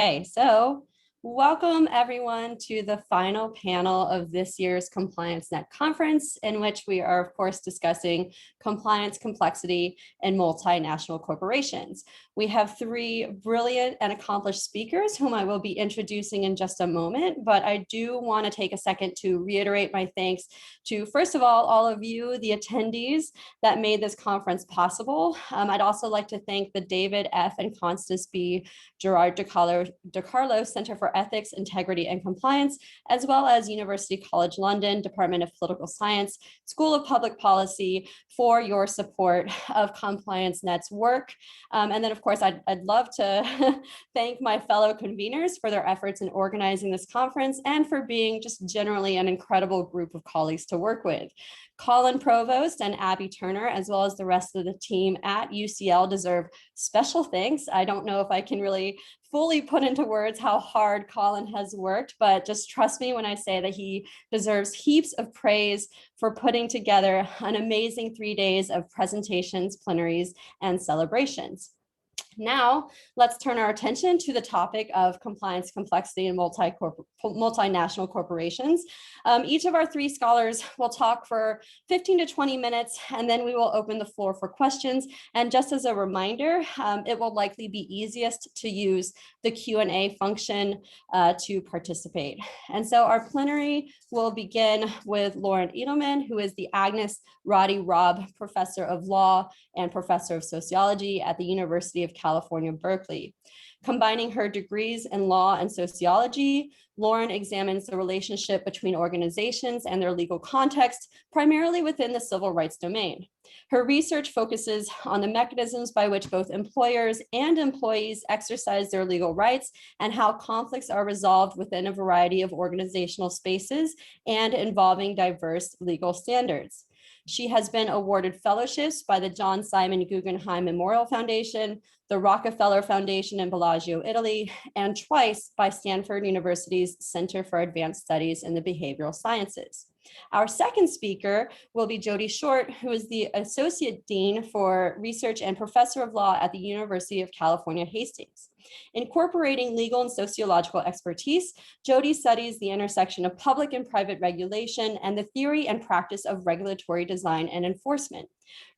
Okay, so welcome everyone to the final panel of this year's Compliance Net Conference, in which we are, of course, discussing compliance, complexity, and multinational corporations. We have three brilliant and accomplished speakers whom I will be introducing in just a moment, but I do want to take a second to reiterate my thanks to, first of all of you, the attendees that made this conference possible. I'd also like to thank the David F. and Constance B. Gerard DiCarlo Center for Ethics, Integrity, and Compliance, as well as University College London, Department of Political Science, School of Public Policy, for your support of Compliance Net's work. And then, of course, I'd love to thank my fellow conveners for their efforts in organizing this conference and for being just generally an incredible group of colleagues to work with. Colin Provost and Abby Turner, as well as the rest of the team at UCL, deserve special thanks. I don't know if I can really fully put into words how hard Colin has worked, but just trust me when I say that he deserves heaps of praise for putting together an amazing 3 days of presentations, plenaries, and celebrations. Now, let's turn our attention to the topic of compliance, complexity, and multinational corporations. Each of our three scholars will talk for 15 to 20 minutes, and then we will open the floor for questions. And just as a reminder, it will likely be easiest to use the Q&A function to participate. And so our plenary will begin with Lauren Edelman, who is the Agnes Rorie Robb Professor of Law and Professor of Sociology at the University of California, Berkeley. Combining her degrees in law and sociology, Lauren examines the relationship between organizations and their legal context, primarily within the civil rights domain. Her research focuses on the mechanisms by which both employers and employees exercise their legal rights and how conflicts are resolved within a variety of organizational spaces and involving diverse legal standards. She has been awarded fellowships by the John Simon Guggenheim Memorial Foundation, the Rockefeller Foundation in Bellagio, Italy, and twice by Stanford University's Center for Advanced Studies in the Behavioral Sciences. Our second speaker will be Jodi Short, who is the Associate Dean for Research and Professor of Law at the University of California, Hastings. Incorporating legal and sociological expertise, Jodi studies the intersection of public and private regulation and the theory and practice of regulatory design and enforcement.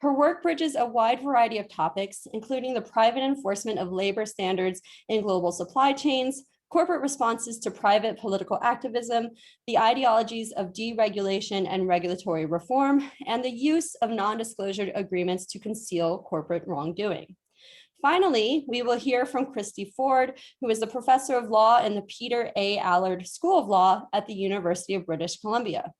Her work bridges a wide variety of topics, including the private enforcement of labor standards in global supply chains, corporate responses to private political activism, the ideologies of deregulation and regulatory reform, and the use of non-disclosure agreements to conceal corporate wrongdoing. Finally, we will hear from Cristie Ford, who is the professor of law in the Peter A. Allard School of Law at the University of British Columbia.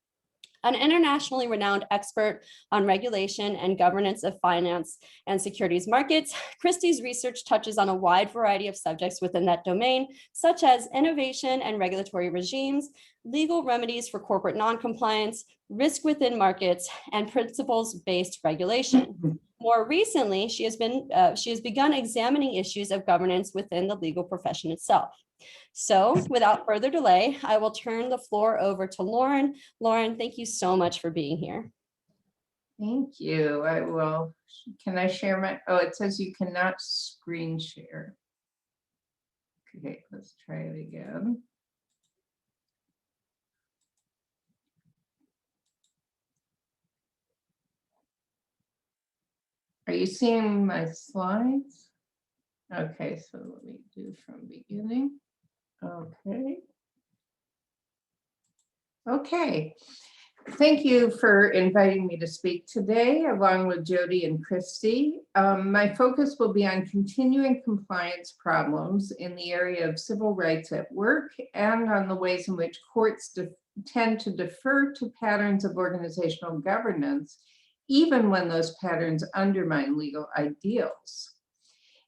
An internationally renowned expert on regulation and governance of finance and securities markets, Cristie's research touches on a wide variety of subjects within that domain, such as innovation and regulatory regimes, legal remedies for corporate noncompliance, risk within markets, and principles-based regulation. More recently, she has begun examining issues of governance within the legal profession itself. So without further delay, I will turn the floor over to Lauren. Lauren, thank you so much for being here. Thank you. I will. Can I share my, oh, it says you cannot screen share. Okay, let's try it again. Are you seeing my slides? Okay, so let me do from beginning. Okay. Okay. Thank you for inviting me to speak today, along with Jodi and Cristie. My focus will be on continuing compliance problems in the area of civil rights at work and on the ways in which courts tend to defer to patterns of organizational governance, even when those patterns undermine legal ideals.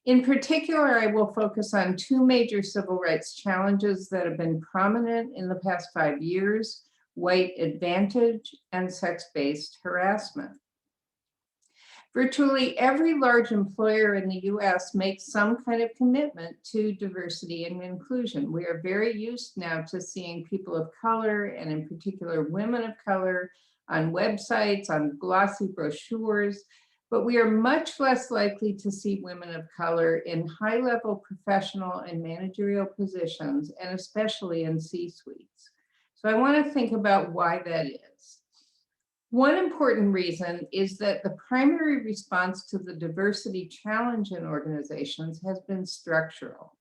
In particular, I will focus on two major civil rights challenges that have been prominent in the past 5 years: white advantage and sex-based harassment. Virtually every large employer in the US makes some kind of commitment to diversity and inclusion. We are very used now to seeing people of color, and in particular women of color, on websites, on glossy brochures, but we are much less likely to see women of color in high-level professional and managerial positions, and especially in C-suites. So I want to think about why that is. One important reason is that the primary response to the diversity challenge in organizations has been structural.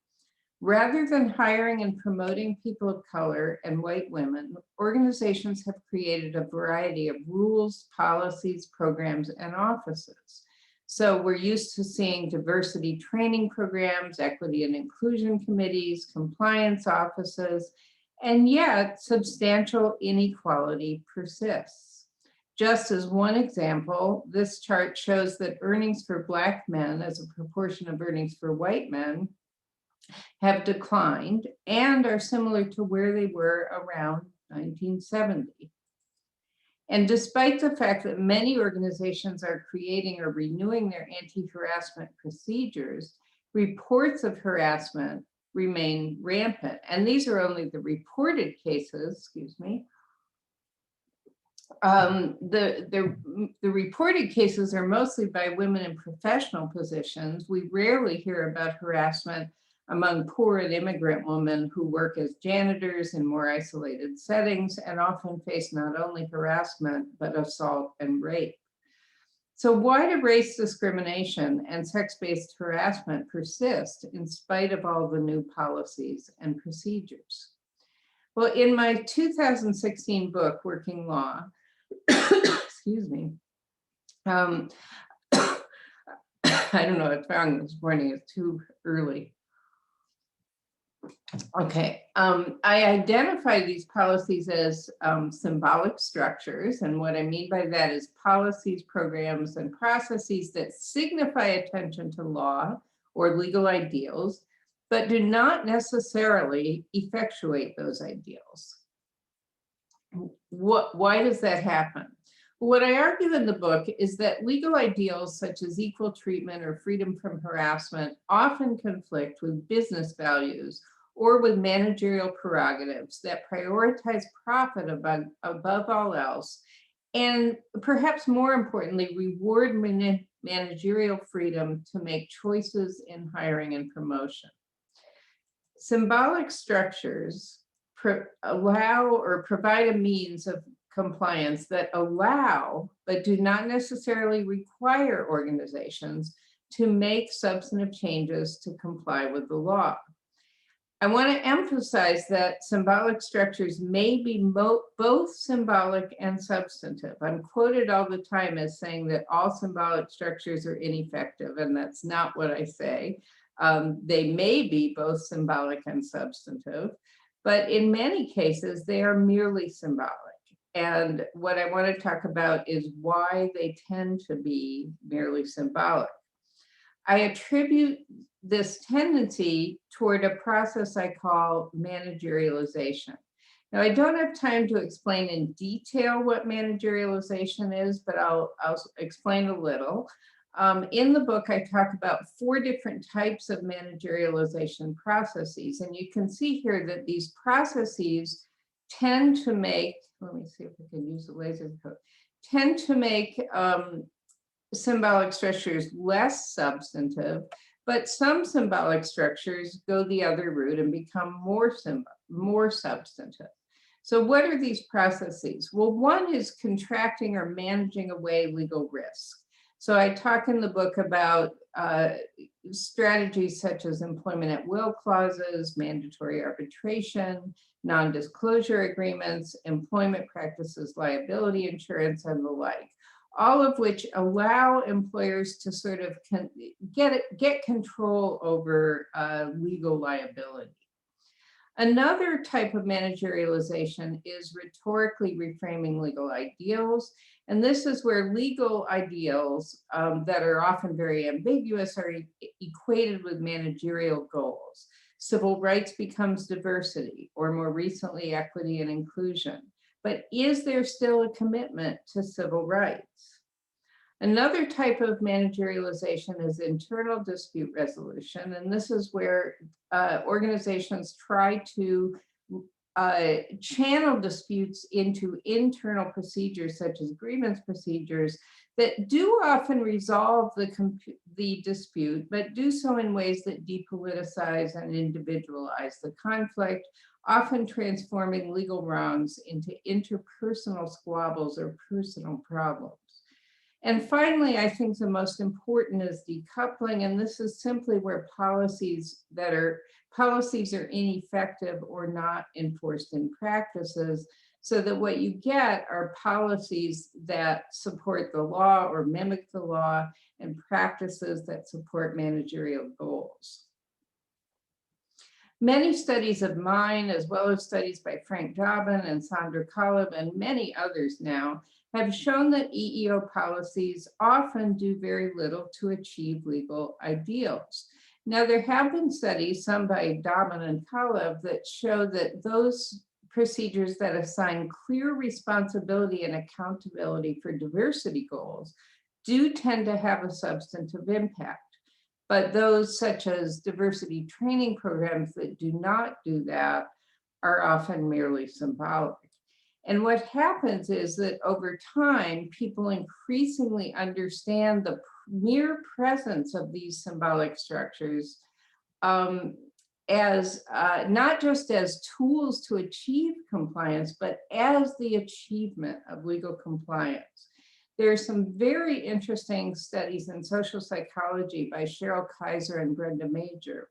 Rather than hiring and promoting people of color and white women, organizations have created a variety of rules, policies, programs, and offices. So we're used to seeing diversity training programs, equity and inclusion committees, compliance offices, and yet substantial inequality persists. Just as one example, this chart shows that earnings for Black men as a proportion of earnings for white men have declined and are similar to where they were around 1970. And despite the fact that many organizations are creating or renewing their anti-harassment procedures, reports of harassment remain rampant. And these are only the reported cases, excuse me. The reported cases are mostly by women in professional positions. We rarely hear about harassment among poor and immigrant women who work as janitors in more isolated settings and often face not only harassment, but assault and rape. So why do race discrimination and sex-based harassment persist in spite of all the new policies and procedures? Well, in my 2016 book, Working Law, excuse me, I don't know what's wrong this morning, it's too early. Okay, I identify these policies as symbolic structures, and what I mean by that is policies, programs, and processes that signify attention to law or legal ideals, but do not necessarily effectuate those ideals. Why does that happen? What I argue in the book is that legal ideals such as equal treatment or freedom from harassment often conflict with business values or with managerial prerogatives that prioritize profit above all else, and perhaps more importantly, reward managerial freedom to make choices in hiring and promotion. Symbolic structures allow or provide a means of compliance that allow, but do not necessarily require organizations to make substantive changes to comply with the law. I want to emphasize that symbolic structures may be both symbolic and substantive. I'm quoted all the time as saying that all symbolic structures are ineffective, and that's not what I say. They may be both symbolic and substantive, but in many cases, they are merely symbolic. And what I want to talk about is why they tend to be merely symbolic. I attribute this tendency toward a process I call managerialization. Now, I don't have time to explain in detail what managerialization is, but I'll explain a little. In the book, I talk about 4 different types of managerialization processes, and you can see here that these processes tend to make, let me see if I can use the laser code, tend to make symbolic structures less substantive, but some symbolic structures go the other route and become more substantive. So what are these processes? Well, one is contracting or managing away legal risk. So I talk in the book about strategies such as employment at will clauses, mandatory arbitration, non-disclosure agreements, employment practices, liability insurance, and the like, all of which allow employers to sort of get control over legal liability. Another type of managerialization is rhetorically reframing legal ideals. And this is where legal ideals that are often very ambiguous are equated with managerial goals. Civil rights becomes diversity, or more recently, equity and inclusion. But is there still a commitment to civil rights? Another type of managerialization is internal dispute resolution. And this is where organizations try to channel disputes into internal procedures such as grievance procedures that do often resolve the dispute, but do so in ways that depoliticize and individualize the conflict, often transforming legal wrongs into interpersonal squabbles or personal problems. And finally, I think the most important is decoupling, and this is simply where policies are ineffective or not enforced in practices, so that what you get are policies that support the law or mimic the law, and practices that support managerial goals. Many studies of mine, as well as studies by Frank Dobbin and Sandra Kalob and many others now, have shown that EEO policies often do very little to achieve legal ideals. Now, there have been studies, some by Edelman and Kalob, that show that those procedures that assign clear responsibility and accountability for diversity goals do tend to have a substantive impact. But those such as diversity training programs that do not do that are often merely symbolic. And what happens is that over time, people increasingly understand the mere presence of these symbolic structures as not just as tools to achieve compliance, but as the achievement of legal compliance. There are some very interesting studies in social psychology by Cheryl Kaiser and Brenda Major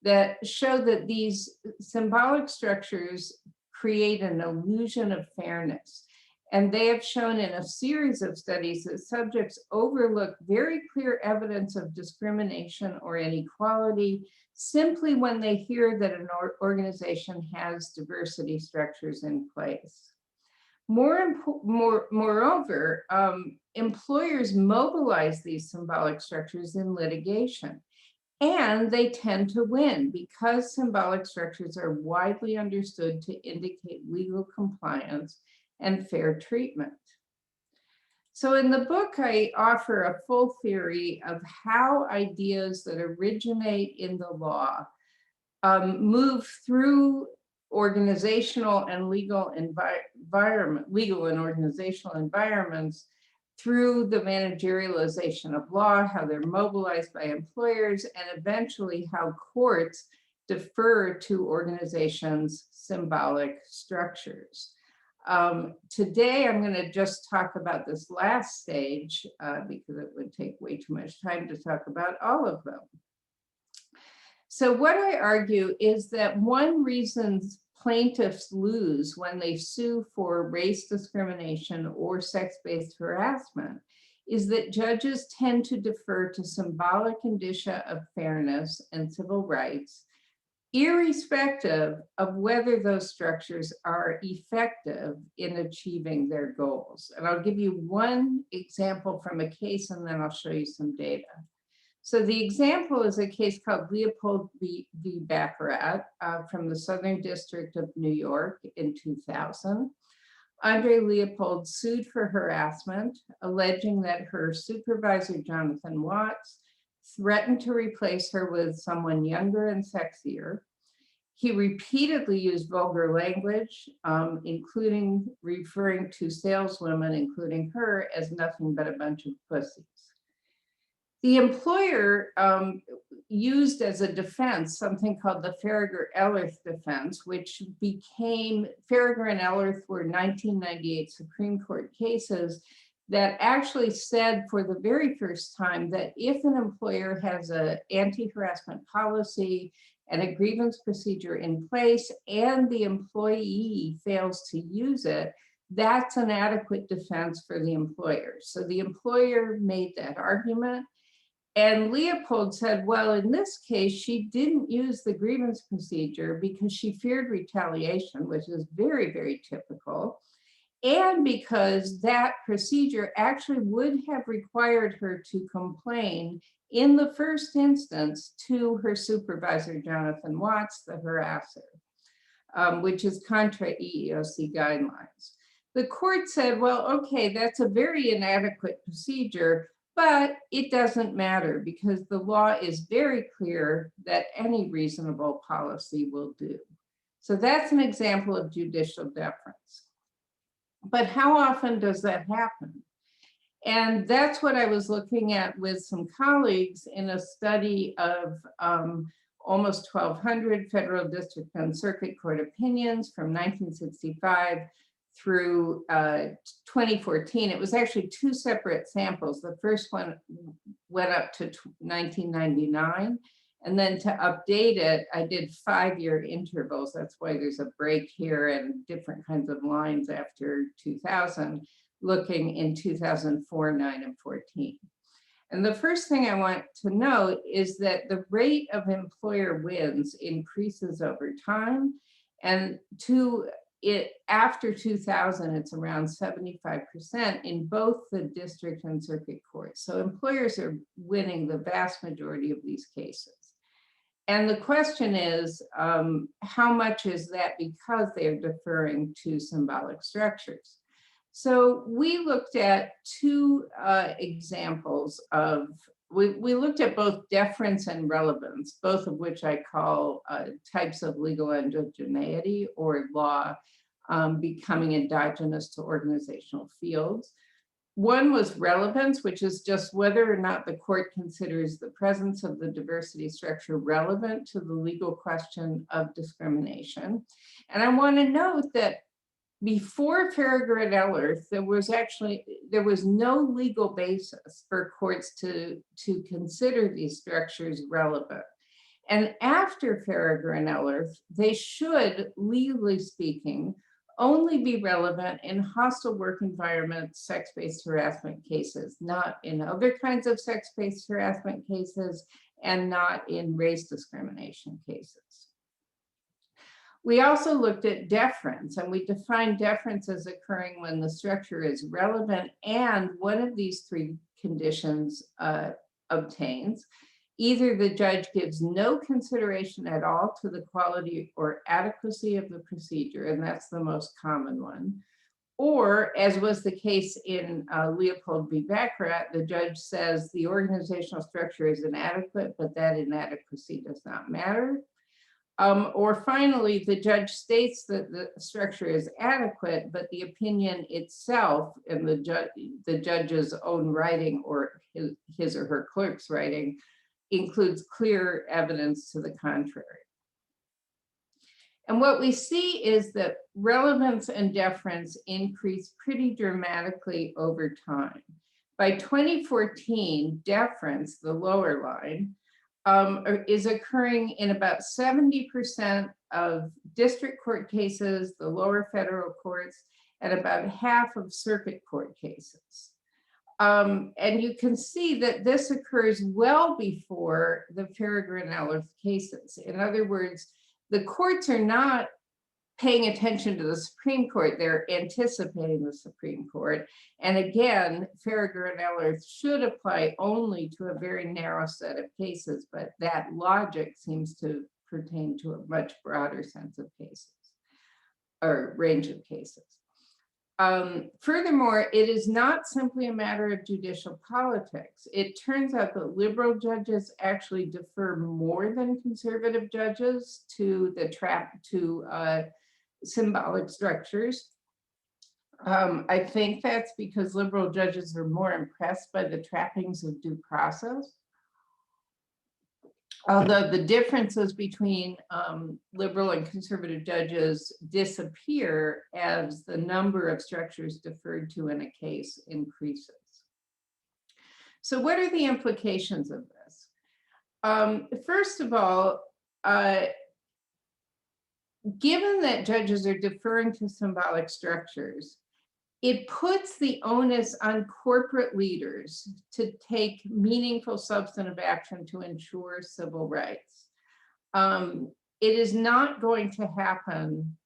that show that these symbolic structures create an illusion of fairness. And they have shown in a series of studies that subjects overlook very clear evidence of discrimination or inequality simply when they hear that an organization has diversity structures in place. Moreover, employers mobilize these symbolic structures in litigation, and they tend to win because symbolic structures are widely understood to indicate legal compliance and fair treatment. So in the book, I offer a full theory of how ideas that originate in the law move through organizational and legal and organizational environments through the managerialization of law, how they're mobilized by employers, and eventually how courts defer to organizations' symbolic structures. Today, I'm going to just talk about this last stage because it would take way too much time to talk about all of them. So what I argue is that one reason plaintiffs lose when they sue for race discrimination or sex-based harassment is that judges tend to defer to symbolic indicia of fairness and civil rights, irrespective of whether those structures are effective in achieving their goals. And I'll give you one example from a case, and then I'll show you some data. So the example is a case called Leopold v. Baccarat from the Southern District of New York in 2000. Andre Leopold sued for harassment, alleging that her supervisor, Jonathan Watts, threatened to replace her with someone younger and sexier. He repeatedly used vulgar language, including referring to saleswomen, including her, as nothing but a bunch of pussies. The employer used as a defense something called the Farragher-Ellerth defense, which became, Farragher and Ellerth were 1998 Supreme Court cases that actually said for the very first time that if an employer has an anti-harassment policy and a grievance procedure in place and the employee fails to use it, that's an adequate defense for the employer. So the employer made that argument. And Leopold said, well, in this case, she didn't use the grievance procedure because she feared retaliation, which is very, very typical. And because that procedure actually would have required her to complain in the first instance to her supervisor, Jonathan Watts, the harasser, which is contra EEOC guidelines. The court said, well, okay, that's a very inadequate procedure, but it doesn't matter because the law is very clear that any reasonable policy will do. So that's an example of judicial deference. But how often does that happen? And that's what I was looking at with some colleagues in a study of almost 1,200 federal district and circuit court opinions from 1965 through 2014. It was actually two separate samples. The first one went up to 1999. And then to update it, I did 5-year intervals. That's why there's a break here and different kinds of lines after 2000, looking in 2004, 9, and 14. And the first thing I want to note is that the rate of employer wins increases over time. And after 2000, it's around 75% in both the district and circuit courts. So employers are winning the vast majority of these cases. And the question is, how much is that because they're deferring to symbolic structures? So we looked at two examples of, we looked at both deference and relevance, both of which I call types of legal endogeneity or law becoming endogenous to organizational fields. One was relevance, which is just whether or not the court considers the presence of the diversity structure relevant to the legal question of discrimination. And I want to note that before Farragher and Ellerth, there was no legal basis for courts to consider these structures relevant. And after Farragher and Ellerth, they should, legally speaking, only be relevant in hostile work environment, sex-based harassment cases, not in other kinds of sex-based harassment cases, and not in race discrimination cases. We also looked at deference, and we defined deference as occurring when the structure is relevant and one of these three conditions obtains. Either the judge gives no consideration at all to the quality or adequacy of the procedure, and that's the most common one. Or, as was the case in Leopold v. Baccarat, the judge says the organizational structure is inadequate, but that inadequacy does not matter. Or finally, the judge states that the structure is adequate, but the opinion itself and the judge's own writing or his or her clerk's writing includes clear evidence to the contrary. And what we see is that relevance and deference increase pretty dramatically over time. By 2014, deference, the lower line, is occurring in about 70% of district court cases, the lower federal courts, and about half of circuit court cases. And you can see that this occurs well before the Farragher and Ellerth cases. In other words, the courts are not paying attention to the Supreme Court, they're anticipating the Supreme Court. And again, Farragher and Ellerth should apply only to a very narrow set of cases, but that logic seems to pertain to a much broader sense of cases, or range of cases. Furthermore, it is not simply a matter of judicial politics. It turns out that liberal judges actually defer more than conservative judges to symbolic structures. I think that's because liberal judges are more impressed by the trappings of due process. Although the differences between liberal and conservative judges disappear as the number of structures deferred to in a case increases. So what are the implications of this? First of all, given that judges are deferring to symbolic structures, it puts the onus on corporate leaders to take meaningful substantive action to ensure civil rights. It is not going to happen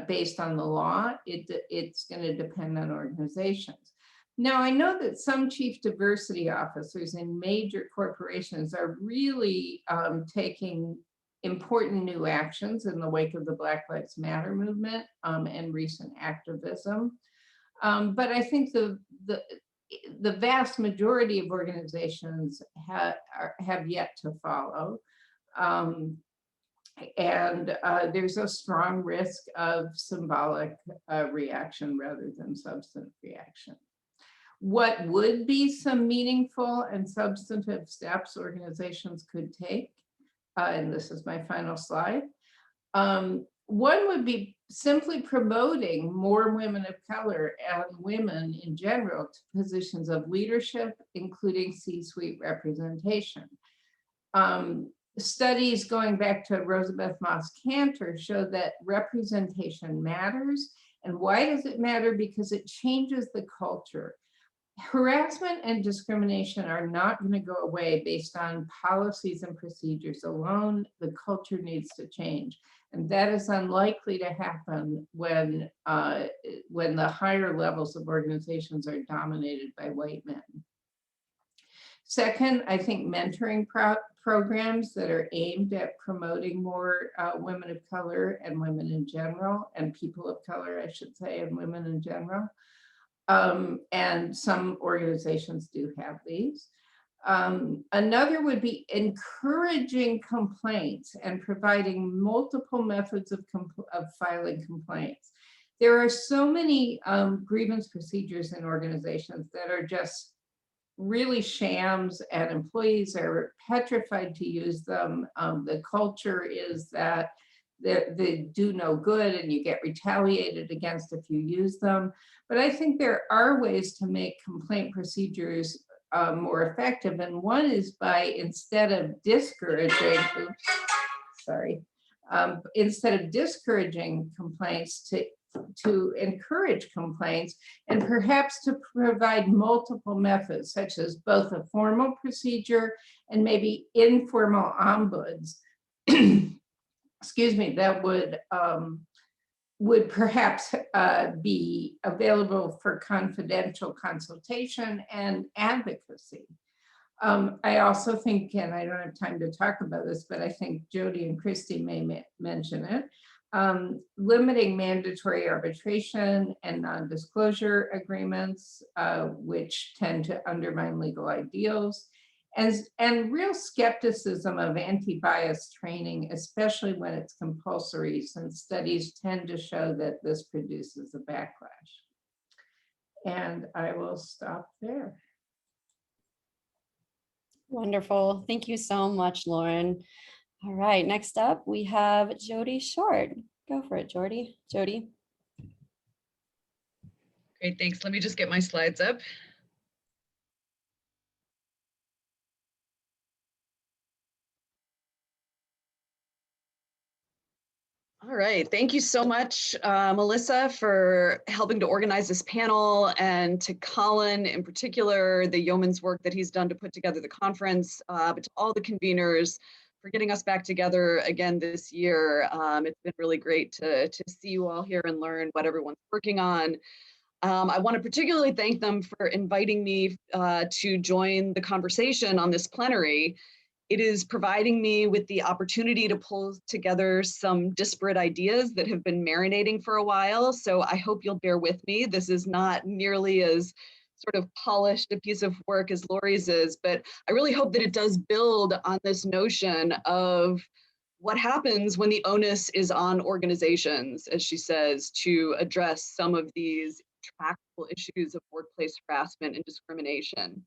based on the law. It's going to depend on organizations. Now, I know that some chief diversity officers in major corporations are really taking important new actions in the wake of the Black Lives Matter movement and recent activism. But I think the vast majority of organizations have yet to follow. And there's a strong risk of symbolic reaction rather than substantive reaction. What would be some meaningful and substantive steps organizations could take? And this is my final slide. One would be simply promoting more women of color and women in general to positions of leadership, including C-suite representation. Studies going back to Rosabeth Moss Cantor show that representation matters. And why does it matter? Because it changes the culture. Harassment and discrimination are not going to go away based on policies and procedures alone. The culture needs to change. And that is unlikely to happen when the higher levels of organizations are dominated by white men. Second, I think mentoring programs that are aimed at promoting more women of color and women in general, and people of color, I should say, and women in general. And some organizations do have these. Another would be encouraging complaints and providing multiple methods of filing complaints. There are so many grievance procedures in organizations that are just really shams, and employees are petrified to use them. The culture is that they do no good and you get retaliated against if you use them. But I think there are ways to make complaint procedures more effective. And one is by, instead of discouraging, instead of discouraging complaints, to encourage complaints, and perhaps to provide multiple methods, such as both a formal procedure and maybe informal ombuds, excuse me, that would perhaps be available for confidential consultation and advocacy. I also think, and I don't have time to talk about this, but I think Jodi and Cristie may mention it, limiting mandatory arbitration and non-disclosure agreements, which tend to undermine legal ideals, and real skepticism of anti-bias training, especially when it's compulsory, since studies tend to show that this produces a backlash. And I will stop there. Wonderful. Thank you so much, Lauren. All right, next up we have Jodi Short. Go for it, Jodi. Jodi. Great, thanks. Let me just get my slides up. All right, thank you so much, Melissa, for helping to organize this panel, and to Colin in particular, the yeoman's work that he's done to put together the conference, but to all the conveners for getting us back together again this year. It's been really great to see you all here and learn what everyone's working on. I want to particularly thank them for inviting me to join the conversation on this plenary. It is providing me with the opportunity to pull together some disparate ideas that have been marinating for a while. So I hope you'll bear with me. This is not nearly as sort of polished a piece of work as Lori's is, but I really hope that it does build on this notion of what happens when the onus is on organizations, as she says, to address some of these intractable issues of workplace harassment and discrimination.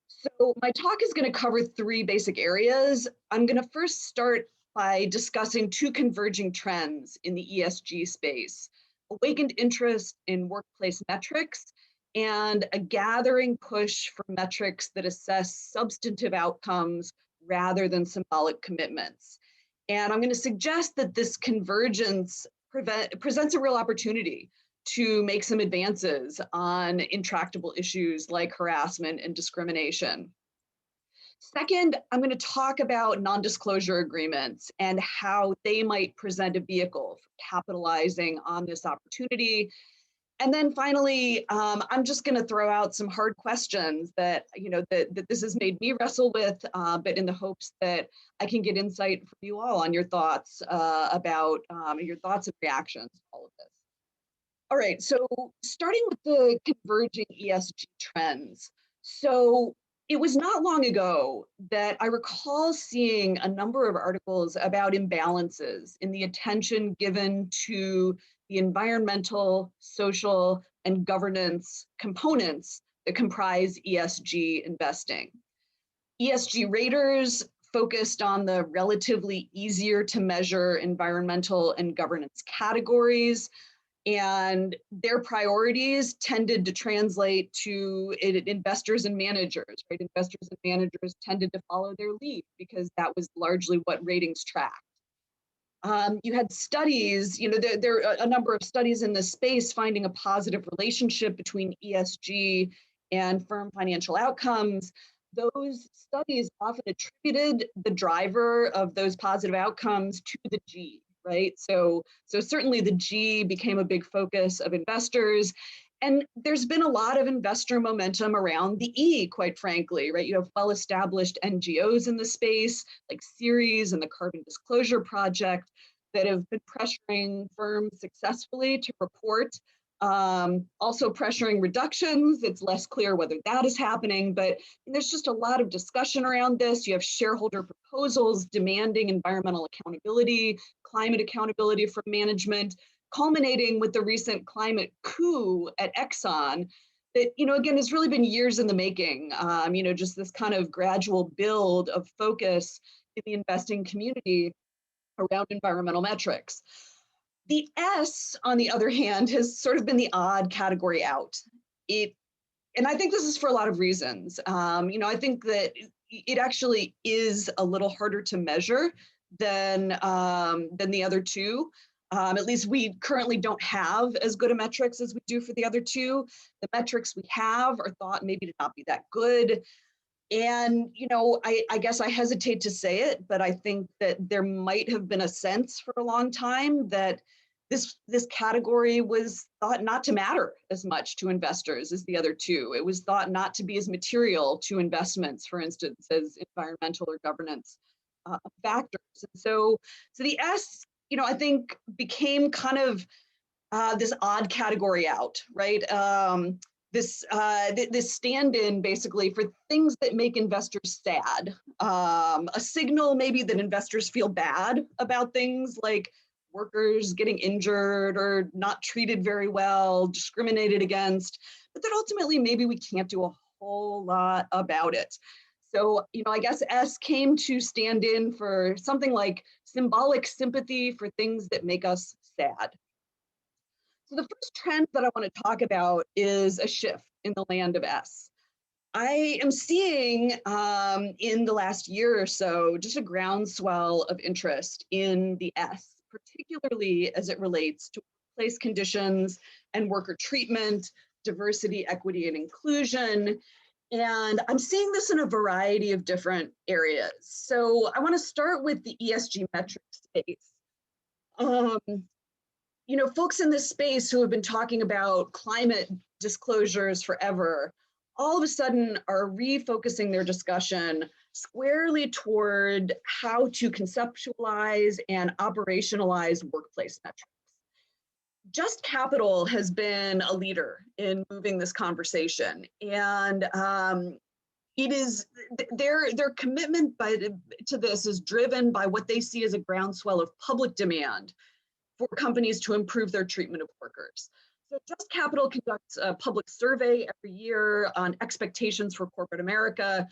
So my talk is going to cover three basic areas. I'm going to first start by discussing two converging trends in the ESG space: awakened interest in workplace metrics and a gathering push for metrics that assess substantive outcomes rather than symbolic commitments. And I'm going to suggest that this convergence presents a real opportunity to make some advances on intractable issues like harassment and discrimination. Second, I'm going to talk about non-disclosure agreements and how they might present a vehicle for capitalizing on this opportunity. And then finally, I'm just going to throw out some hard questions that, that this has made me wrestle with, but in the hopes that I can get insight from you all on your thoughts about your thoughts and reactions to all of this. All right, so starting with the converging ESG trends. So it was not long ago that I recall seeing a number of articles about imbalances in the attention given to the environmental, social, and governance components that comprise ESG investing. ESG raters focused on the relatively easier to measure environmental and governance categories, and their priorities tended to translate to investors and managers, right? Investors and managers tended to follow their lead because that was largely what ratings tracked. You had studies, there are a number of studies in this space finding a positive relationship between ESG and firm financial outcomes. Those studies often attributed the driver of those positive outcomes to the G, right? So certainly the G became a big focus of investors. And there's been a lot of investor momentum around the E, quite frankly, right? You have well-established NGOs in the space, like Ceres and the Carbon Disclosure Project, that have been pressuring firms successfully to report. Also pressuring reductions. It's less clear whether that is happening, but there's just a lot of discussion around this. You have shareholder proposals demanding environmental accountability, climate accountability from management, culminating with the recent climate coup at Exxon that, again, has really been years in the making. Just this kind of gradual build of focus in the investing community around environmental metrics. The S, on the other hand, has sort of been the odd category out. And I think this is for a lot of reasons. I think that it actually is a little harder to measure than the other two. At least we currently don't have as good a metrics as we do for the other two. The metrics we have are thought maybe to not be that good. And, I guess I hesitate to say it, but I think that there might have been a sense for a long time that this category was thought not to matter as much to investors as the other two. It was thought not to be as material to investments, for instance, as environmental or governance factors. And so the S, I think became kind of this odd category out, right? This stand-in basically for things that make investors sad. A signal maybe that investors feel bad about things like workers getting injured or not treated very well, discriminated against, but that ultimately maybe we can't do a whole lot about it. So, I guess S came to stand in for something like symbolic sympathy for things that make us sad. So the first trend that I want to talk about is a shift in the land of S. I am seeing in the last year or so just a groundswell of interest in the S, particularly as it relates to workplace conditions and worker treatment, diversity, equity, and inclusion. And I'm seeing this in a variety of different areas. So I want to start with the ESG metric space. Folks in this space who have been talking about climate disclosures forever, all of a sudden are refocusing their discussion squarely toward how to conceptualize and operationalize workplace metrics. Just Capital has been a leader in moving this conversation, and it is their commitment to this is driven by what they see as a groundswell of public demand for companies to improve their treatment of workers. So Just Capital conducts a public survey every year on expectations for corporate America.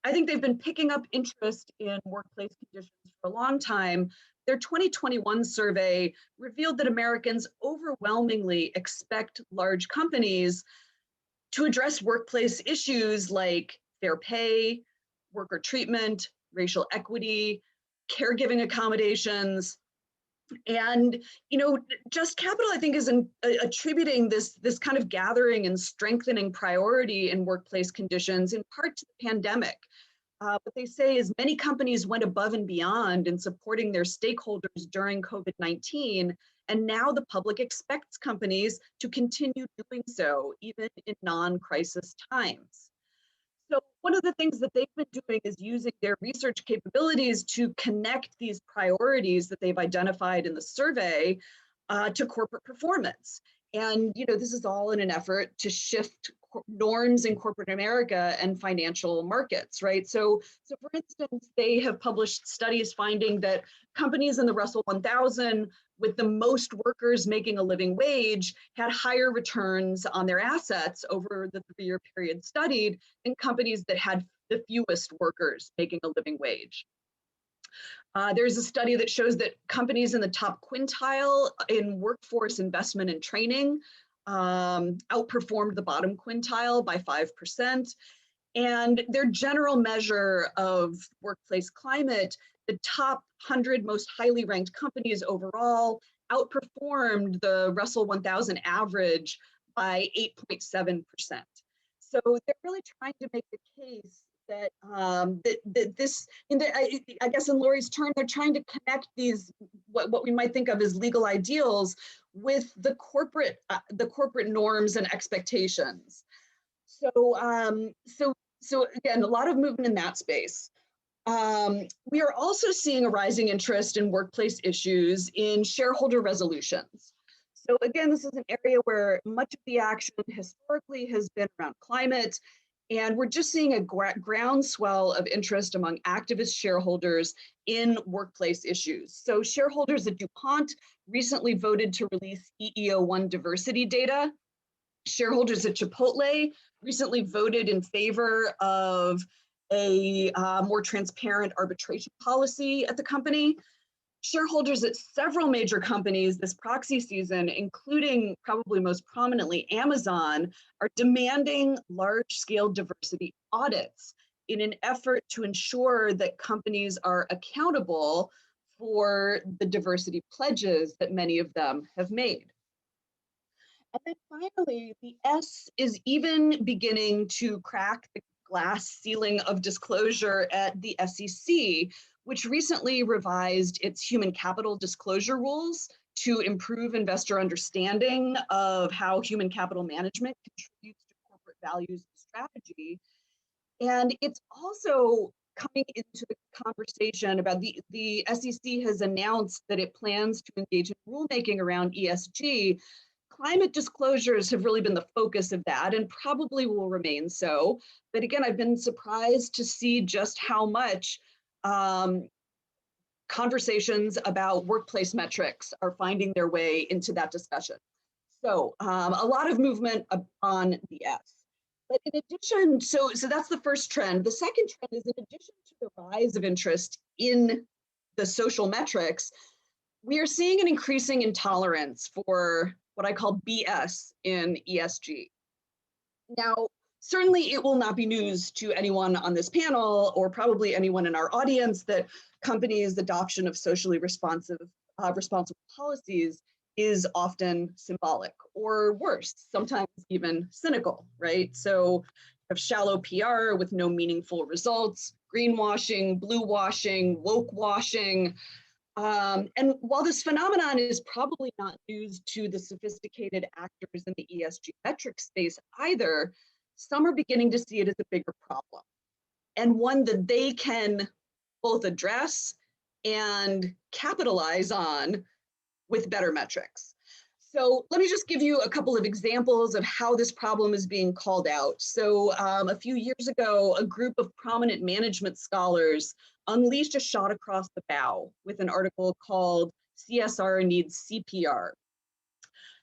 I think they've been picking up interest in workplace conditions for a long time. Their 2021 survey revealed that Americans overwhelmingly expect large companies to address workplace issues like fair pay, worker treatment, racial equity, caregiving accommodations. And, Just Capital, I think, is attributing this kind of gathering and strengthening priority in workplace conditions in part to the pandemic. What they say is many companies went above and beyond in supporting their stakeholders during COVID-19, and now the public expects companies to continue doing so, even in non-crisis times. So one of the things that they've been doing is using their research capabilities to connect these priorities that they've identified in the survey to corporate performance. And, this is all in an effort to shift norms in corporate America and financial markets, right? So for instance, they have published studies finding that companies in the Russell 1000 with the most workers making a living wage had higher returns on their assets over the 3-year period studied than companies that had the fewest workers making a living wage. There's a study that shows that companies in the top quintile in workforce investment and training outperformed the bottom quintile by 5%. And their general measure of workplace climate, the top 100 most highly ranked companies overall outperformed the Russell 1000 average by 8.7%. So they're really trying to make the case that that this, I guess in Lori's term, they're trying to connect these what we might think of as legal ideals with the corporate norms and expectations. So again, a lot of movement in that space. We are also seeing a rising interest in workplace issues in shareholder resolutions. So again, this is an area where much of the action historically has been around climate. And we're just seeing a groundswell of interest among activist shareholders in workplace issues. So shareholders at DuPont recently voted to release EEO1 diversity data. Shareholders at Chipotle recently voted in favor of a more transparent arbitration policy at the company. Shareholders at several major companies this proxy season, including probably most prominently Amazon, are demanding large-scale diversity audits in an effort to ensure that companies are accountable for the diversity pledges that many of them have made. And then finally, the S is even beginning to crack the glass ceiling of disclosure at the SEC, which recently revised its human capital disclosure rules to improve investor understanding of how human capital management contributes to corporate values and strategy. And it's also coming into the conversation about the SEC has announced that it plans to engage in rulemaking around ESG. Climate disclosures have really been the focus of that and probably will remain so. But again, I've been surprised to see just how much conversations about workplace metrics are finding their way into that discussion. So a lot of movement on the S. But in addition, so that's the first trend. The second trend is, in addition to the rise of interest in the social metrics, we are seeing an increasing intolerance for what I call BS in ESG. Now, certainly it will not be news to anyone on this panel or probably anyone in our audience that companies' adoption of socially responsible policies is often symbolic or worse, sometimes even cynical, right? So you have shallow PR with no meaningful results, greenwashing, blue washing, woke washing. And while this phenomenon is probably not news to the sophisticated actors in the ESG metric space either, some are beginning to see it as a bigger problem and one that they can both address and capitalize on with better metrics. So let me just give you a couple of examples of how this problem is being called out. So a few years ago, a group of prominent management scholars unleashed a shot across the bow with an article called CSR Needs CPR.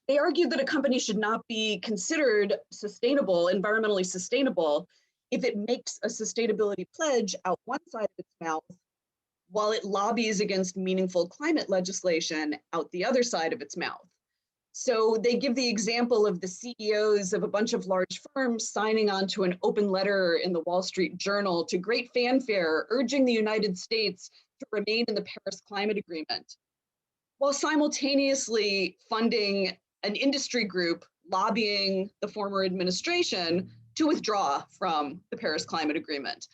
They argued that a company should not be considered sustainable, environmentally sustainable, if it makes a sustainability pledge out one side of its mouth, while it lobbies against meaningful climate legislation out the other side of its mouth. So they give the example of the CEOs of a bunch of large firms signing on to an open letter in the Wall Street Journal to great fanfare, urging the United States to remain in the Paris Climate Agreement, while simultaneously funding an industry group lobbying the former administration to withdraw from the Paris Climate Agreement.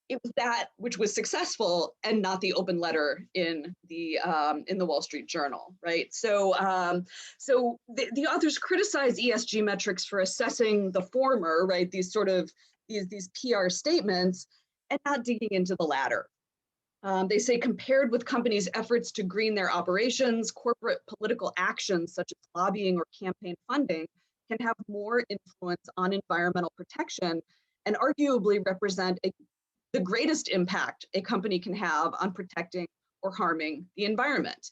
It was that which was successful and not the open letter in the Wall Street Journal, right? So, the authors criticize ESG metrics for assessing the former, right? These PR statements, and not digging into the latter. They say compared with companies' efforts to green their operations, corporate political actions such as lobbying or campaign funding can have more influence on environmental protection and arguably represent the greatest impact a company can have on protecting or harming the environment.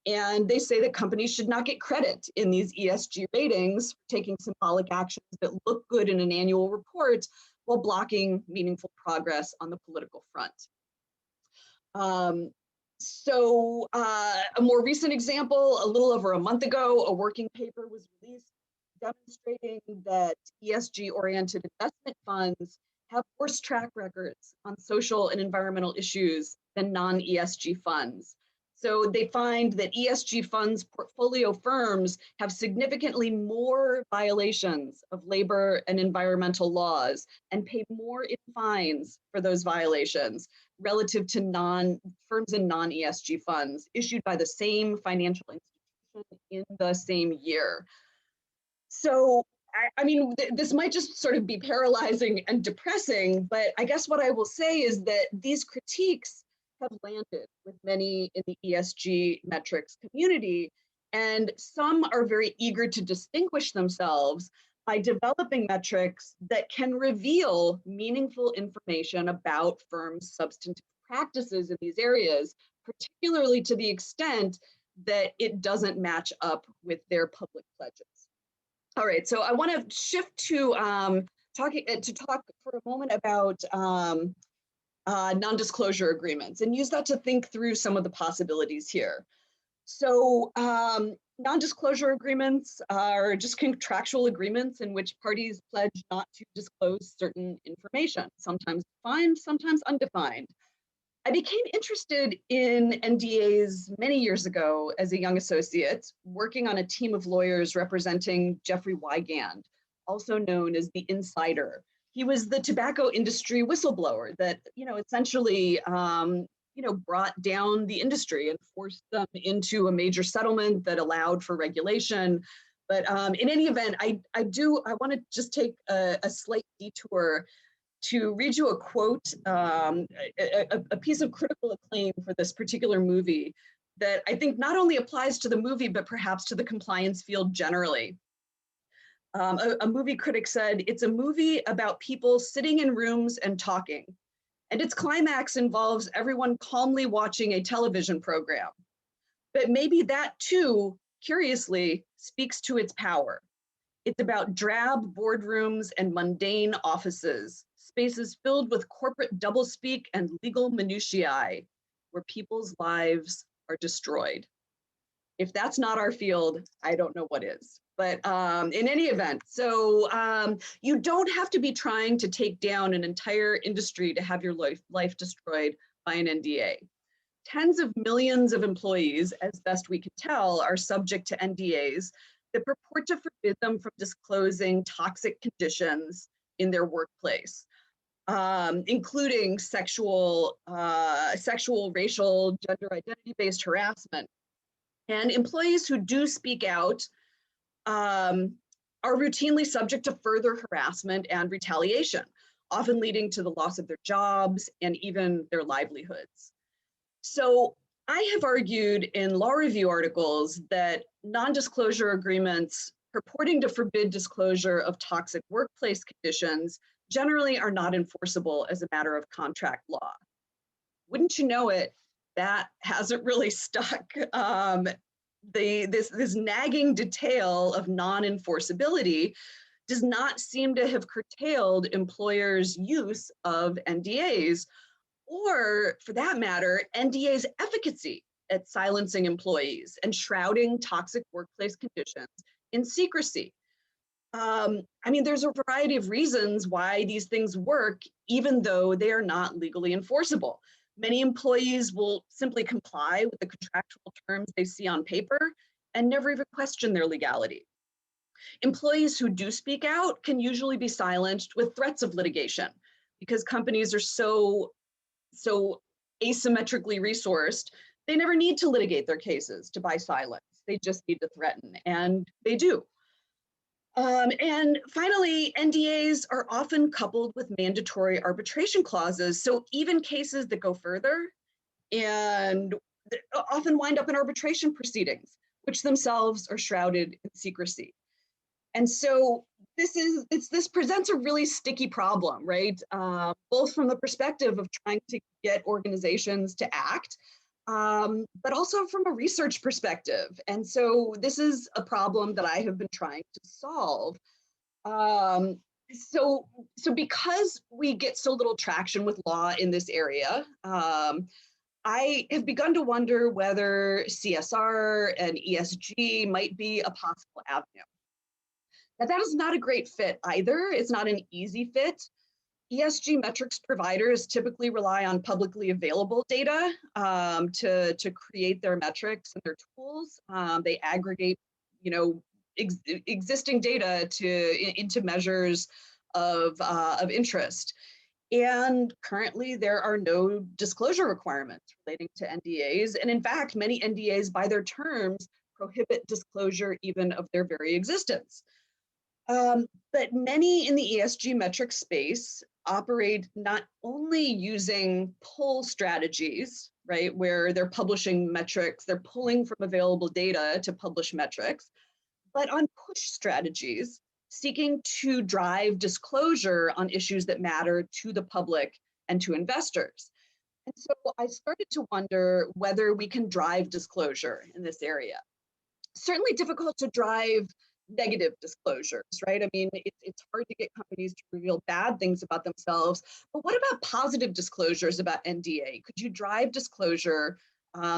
And they say that companies should not get credit in these ESG ratings for taking symbolic actions that look good in an annual report while blocking meaningful progress on the political front. A more recent example, a little over a month ago, a working paper was released demonstrating that ESG-oriented investment funds have worse track records on social and environmental issues than non-ESG funds. So they find that ESG funds portfolio firms have significantly more violations of labor and environmental laws and pay more in fines for those violations relative to firms in non-ESG funds issued by the same financial institution in the same year. So, I mean, this might just sort of be paralyzing and depressing, but I guess what I will say is that these critiques have landed with many in the ESG metrics community, and some are very eager to distinguish themselves by developing metrics that can reveal meaningful information about firms' substantive practices in these areas, particularly to the extent that it doesn't match up with their public pledges. All right, so I want to shift to talk for a moment about non-disclosure agreements and use that to think through some of the possibilities here. So non-disclosure agreements are just contractual agreements in which parties pledge not to disclose certain information, sometimes defined, sometimes undefined. I became interested in NDAs many years ago as a young associate, working on a team of lawyers representing Jeffrey Wigand, also known as the Insider. He was the tobacco industry whistleblower that, essentially, brought down the industry and forced them into a major settlement that allowed for regulation. But in any event, I want to just take a slight detour to read you a quote, a piece of critical acclaim for this particular movie that I think not only applies to the movie, but perhaps to the compliance field generally. A movie critic said, "It's a movie about people sitting in rooms and talking, and its climax involves everyone calmly watching a television program. But maybe that too, curiously, speaks to its power. It's about drab boardrooms and mundane offices, spaces filled with corporate doublespeak and legal minutiae, where people's lives are destroyed." If that's not our field, I don't know what is. But in any event, so you don't have to be trying to take down an entire industry to have your life destroyed by an NDA. Tens of millions of employees, as best we can tell, are subject to NDAs that purport to forbid them from disclosing toxic conditions in their workplace, including sexual, racial, gender identity-based harassment. And employees who do speak out are routinely subject to further harassment and retaliation, often leading to the loss of their jobs and even their livelihoods. So I have argued in law review articles that non-disclosure agreements purporting to forbid disclosure of toxic workplace conditions generally are not enforceable as a matter of contract law. Wouldn't you know it, that hasn't really stuck. This nagging detail of non-enforceability does not seem to have curtailed employers' use of NDAs, or for that matter, NDA's efficacy at silencing employees and shrouding toxic workplace conditions in secrecy. I mean, there's a variety of reasons why these things work, even though they are not legally enforceable. Many employees will simply comply with the contractual terms they see on paper and never even question their legality. Employees who do speak out can usually be silenced with threats of litigation because companies are so asymmetrically resourced, they never need to litigate their cases to buy silence. They just need to threaten, and they do. And finally, NDAs are often coupled with mandatory arbitration clauses. So even cases that go further and often wind up in arbitration proceedings, which themselves are shrouded in secrecy. And so this presents a really sticky problem, right? Both from the perspective of trying to get organizations to act, but also from a research perspective. And so this is a problem that I have been trying to solve. So because we get so little traction with law in this area, I have begun to wonder whether CSR and ESG might be a possible avenue. Now, that is not a great fit either. It's not an easy fit. ESG metrics providers typically rely on publicly available data to create their metrics and their tools. They aggregate, existing data into measures of interest. And currently, there are no disclosure requirements relating to NDAs. And in fact, many NDAs, by their terms, prohibit disclosure even of their very existence. But many in the ESG metrics space operate not only using pull strategies, right, where they're publishing metrics, they're pulling from available data to publish metrics, but on push strategies, seeking to drive disclosure on issues that matter to the public and to investors. And so I started to wonder whether we can drive disclosure in this area. Certainly difficult to drive negative disclosures, right? I mean, it's hard to get companies to reveal bad things about themselves, but what about positive disclosures about NDA? Could you drive disclosure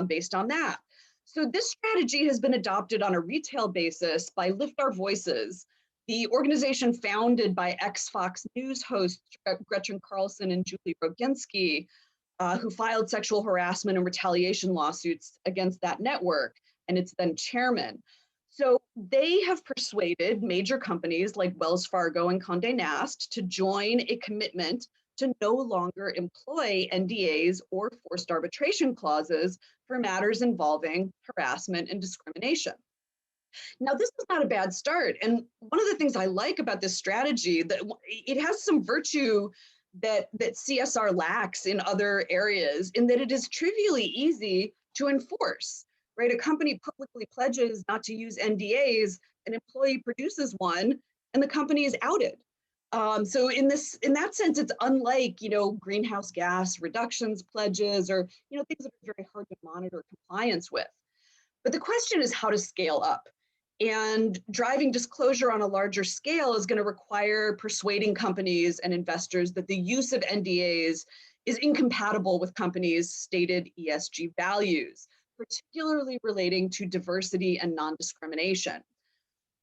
based on that? So this strategy has been adopted on a retail basis by Lift Our Voices, the organization founded by ex-Fox News hosts Gretchen Carlson and Julie Roginski, who filed sexual harassment and retaliation lawsuits against that network and its then chairman. So they have persuaded major companies like Wells Fargo and Condé Nast to join a commitment to no longer employ NDAs or forced arbitration clauses for matters involving harassment and discrimination. Now, this is not a bad start. And one of the things I like about this strategy, that it has some virtue that CSR lacks in other areas, in that it is trivially easy to enforce. Right, a company publicly pledges not to use NDAs, an employee produces one, and the company is outed. So in that sense, it's unlike greenhouse gas reductions pledges or things that are very hard to monitor compliance with. But the question is how to scale up. And driving disclosure on a larger scale is going to require persuading companies and investors that the use of NDAs is incompatible with companies' stated ESG values, particularly relating to diversity and non-discrimination.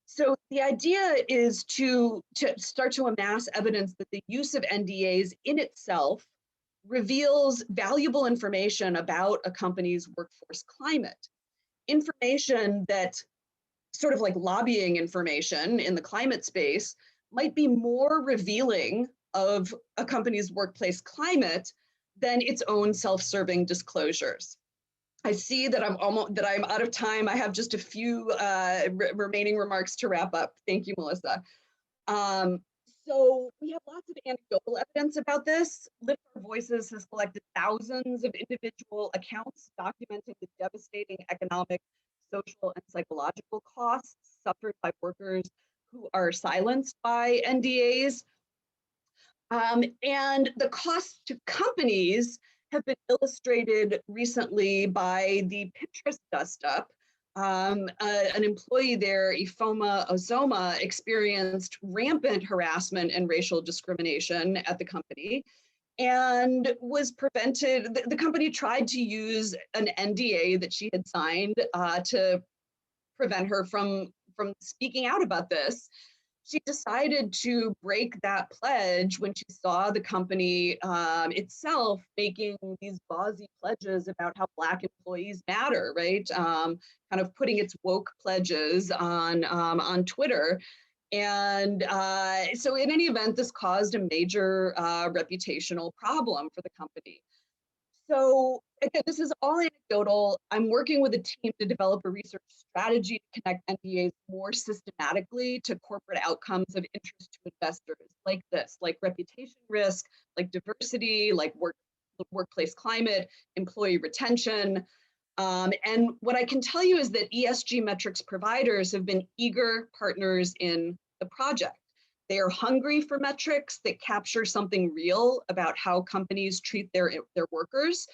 So the idea is to start to amass evidence that the use of NDAs in itself reveals valuable information about a company's workforce climate. Information that, sort of like lobbying information in the climate space, might be more revealing of a company's workplace climate than its own self-serving disclosures. I see that I'm out of time. I have just a few remaining remarks to wrap up. Thank you, Melissa. So we have lots of anecdotal evidence about this. Lift Our Voices has collected thousands of individual accounts documenting the devastating economic, social, and psychological costs suffered by workers who are silenced by NDAs. And the costs to companies have been illustrated recently by the Pinterest dust-up. An employee there, Ifoma Ozoma, experienced rampant harassment and racial discrimination at the company and was prevented. The company tried to use an NDA that she had signed to prevent her from speaking out about this. She decided to break that pledge when she saw the company itself making these gauzy pledges about how Black employees matter, right? Kind of putting its woke pledges on Twitter. And so in any event, this caused a major reputational problem for the company. So again, this is all anecdotal. I'm working with a team to develop a research strategy to connect NDAs more systematically to corporate outcomes of interest to investors like this, like reputation risk, like diversity, like work workplace climate, employee retention. And what I can tell you is that ESG metrics providers have been eager partners in the project. They are hungry for metrics that capture something real about how companies treat their workers.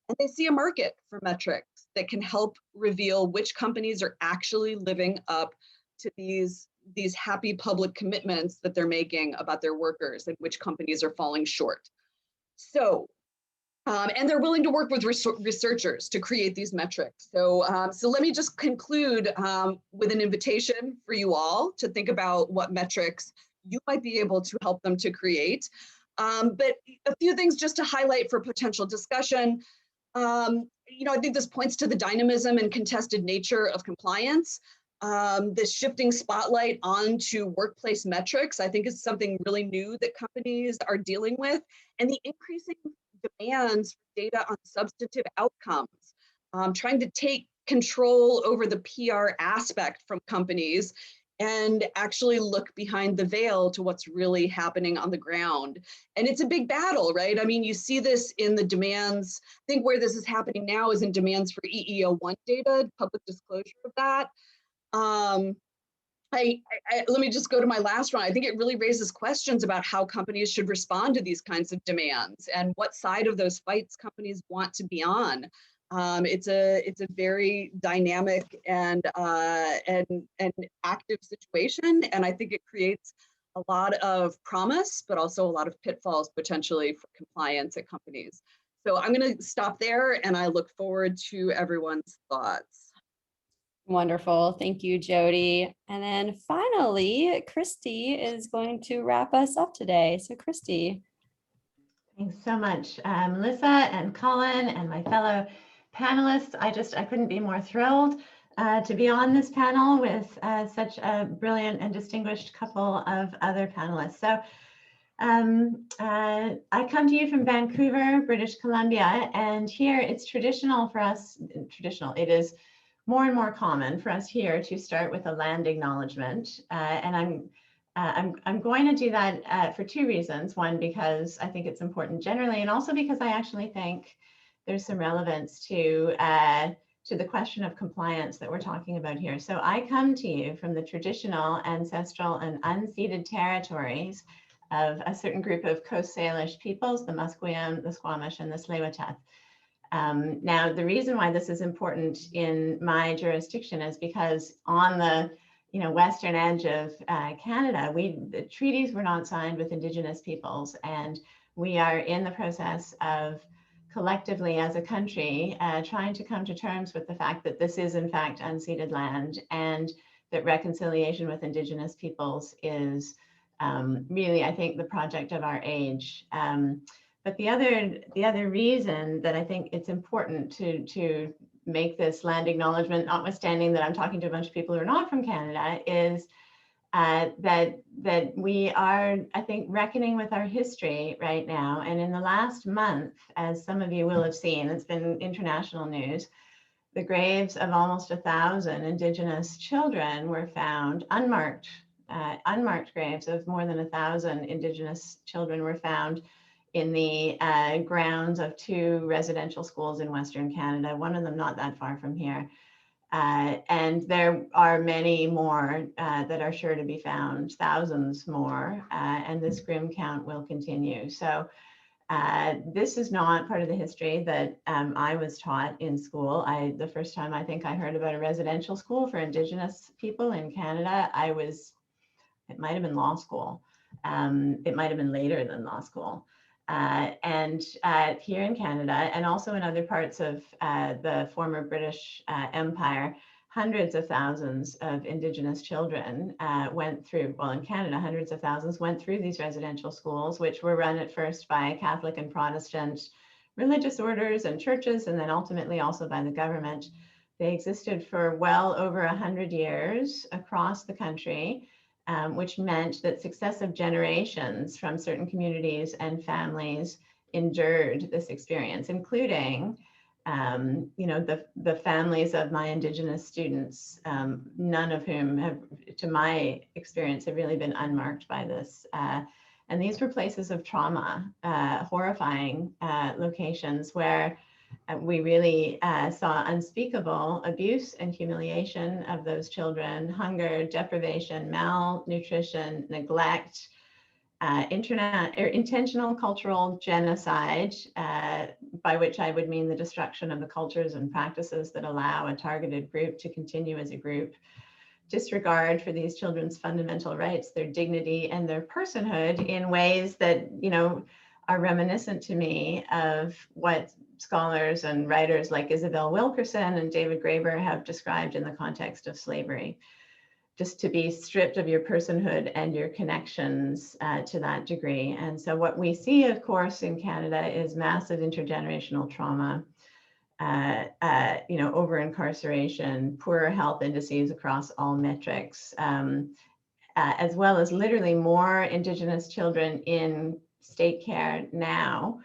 And they see a market for metrics that can help reveal which companies are actually living up to these happy public commitments that they're making about their workers and which companies are falling short. So, and they're willing to work with researchers to create these metrics. So let me just conclude with an invitation for you all to think about what metrics you might be able to help them to create. But a few things just to highlight for potential discussion. I think this points to the dynamism and contested nature of compliance. This shifting spotlight onto workplace metrics, I think, is something really new that companies are dealing with, and the increasing demands for data on substantive outcomes, trying to take control over the PR aspect from companies and actually look behind the veil to what's really happening on the ground. And it's a big battle, right? I mean, you see this in the demands. I think where this is happening now is in demands for EEO1 data, public disclosure of that. Let me just go to my last one. I think it really raises questions about how companies should respond to these kinds of demands and what side of those fights companies want to be on. It's a very dynamic and active situation, and I think it creates a lot of promise, but also a lot of pitfalls potentially for compliance at companies. So I'm going to stop there, and I look forward to everyone's thoughts. Wonderful. Thank you, Jodi. And then finally, Cristie is going to wrap us up today. So Cristie. Thanks so much, Melissa and Colin and my fellow panelists. I couldn't be more thrilled to be on this panel with such a brilliant and distinguished couple of other panelists. So I come to you from Vancouver, British Columbia, and here it's traditional for us, it is more and more common for us here to start with a land acknowledgement. And I'm going to do that for two reasons. One, because I think it's important generally, and also because I actually think there's some relevance to the question of compliance that we're talking about here. So I come to you from the traditional, ancestral, and unceded territories of a certain group of Coast Salish peoples, the Musqueam, the Squamish, and the Tsleil-Waututh. Now, the reason why this is important in my jurisdiction is because on the western edge of Canada, the treaties were not signed with Indigenous peoples, and we are in the process of collectively as a country trying to come to terms with the fact that this is in fact unceded land, and that reconciliation with Indigenous peoples is really, I think, the project of our age. But the other reason that I think it's important to make this land acknowledgement, notwithstanding that I'm talking to a bunch of people who are not from Canada, is that we are, I think, reckoning with our history right now. And in the last month, as some of you will have seen, it's been international news, the graves of almost 1,000 Indigenous children were found, unmarked graves of more than 1,000 Indigenous children were found in the grounds of two residential schools in Western Canada, one of them not that far from here. And there are many more that are sure to be found, thousands more, and this grim count will continue. So this is not part of the history that I was taught in school. The first time I think I heard about a residential school for Indigenous people in Canada, it might have been law school. It might have been later than law school. And here in Canada, and also in other parts of the former British Empire, hundreds of thousands of Indigenous children went through, well, in Canada, hundreds of thousands went through these residential schools, which were run at first by Catholic and Protestant religious orders and churches, and then ultimately also by the government. They existed for well over 100 years across the country. Which meant that successive generations from certain communities and families endured this experience, including, the families of my Indigenous students, none of whom have, to my experience, have really been unmarked by this. And these were places of trauma, horrifying locations where we really saw unspeakable abuse and humiliation of those children, hunger, deprivation, malnutrition, neglect, intentional cultural genocide, by which I would mean the destruction of the cultures and practices that allow a targeted group to continue as a group, disregard for these children's fundamental rights, their dignity and their personhood in ways that, you know, are reminiscent to me of what scholars and writers like Isabel Wilkerson and David Graeber have described in the context of slavery. Just to be stripped of your personhood and your connections to that degree. And so what we see, of course, in Canada is massive intergenerational trauma, you know, over incarceration, poor health indices across all metrics, as well as literally more Indigenous children in state care now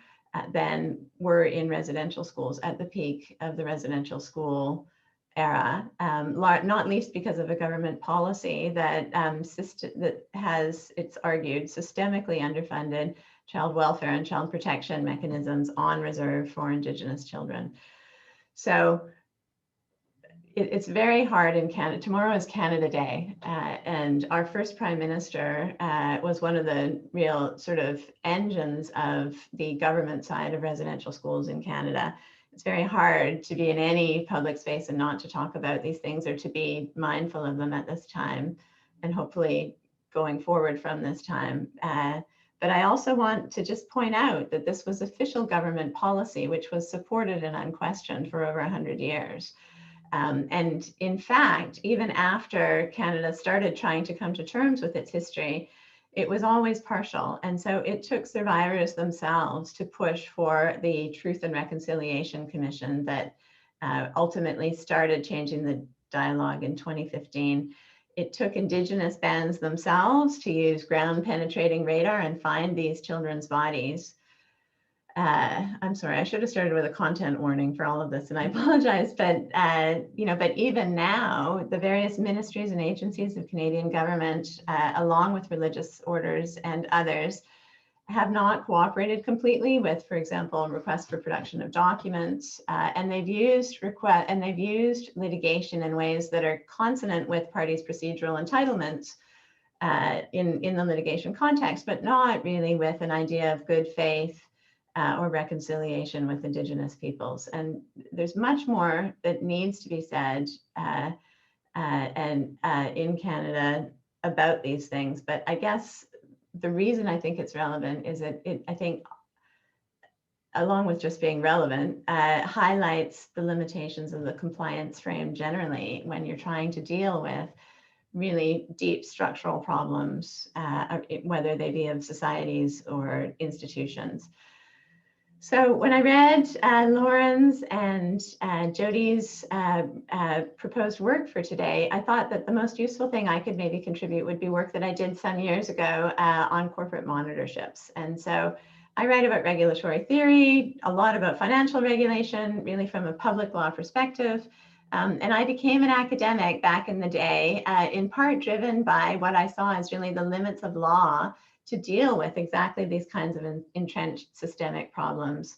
than were in residential schools at the peak of the residential school era, not least because of a government policy that that has, it's argued, systemically underfunded child welfare and child protection mechanisms on reserve for Indigenous children. So it's very hard in Canada. Tomorrow is Canada Day, and our first Prime Minister was one of the real sort of engines of the government side of residential schools in Canada. It's very hard to be in any public space and not to talk about these things or to be mindful of them at this time, and hopefully going forward from this time. But I also want to just point out that this was official government policy, which was supported and unquestioned for over 100 years. And in fact, even after Canada started trying to come to terms with its history, it was always partial. And so it took survivors themselves to push for the Truth and Reconciliation Commission that ultimately started changing the dialogue in 2015. It took Indigenous bands themselves to use ground penetrating radar and find these children's bodies. I'm sorry, I should have started with a content warning for all of this, and I apologize, but you know, but even now, the various ministries and agencies of Canadian government, along with religious orders and others, have not cooperated completely with, for example, requests for production of documents, and they've used litigation in ways that are consonant with parties' procedural entitlements in the litigation context, but not really with an idea of good faith or reconciliation with Indigenous peoples. And there's much more that needs to be said in Canada about these things. But I guess the reason I think it's relevant is that I think, along with just being relevant, highlights the limitations of the compliance frame generally when you're trying to deal with really deep structural problems, whether they be of societies or institutions. So when I read Lauren's and Jodi's proposed work for today, I thought that the most useful thing I could maybe contribute would be work that I did some years ago on corporate monitorships. And so I write about regulatory theory, a lot about financial regulation, really from a public law perspective. And I became an academic back in the day, in part driven by what I saw as really the limits of law to deal with exactly these kinds of entrenched systemic problems,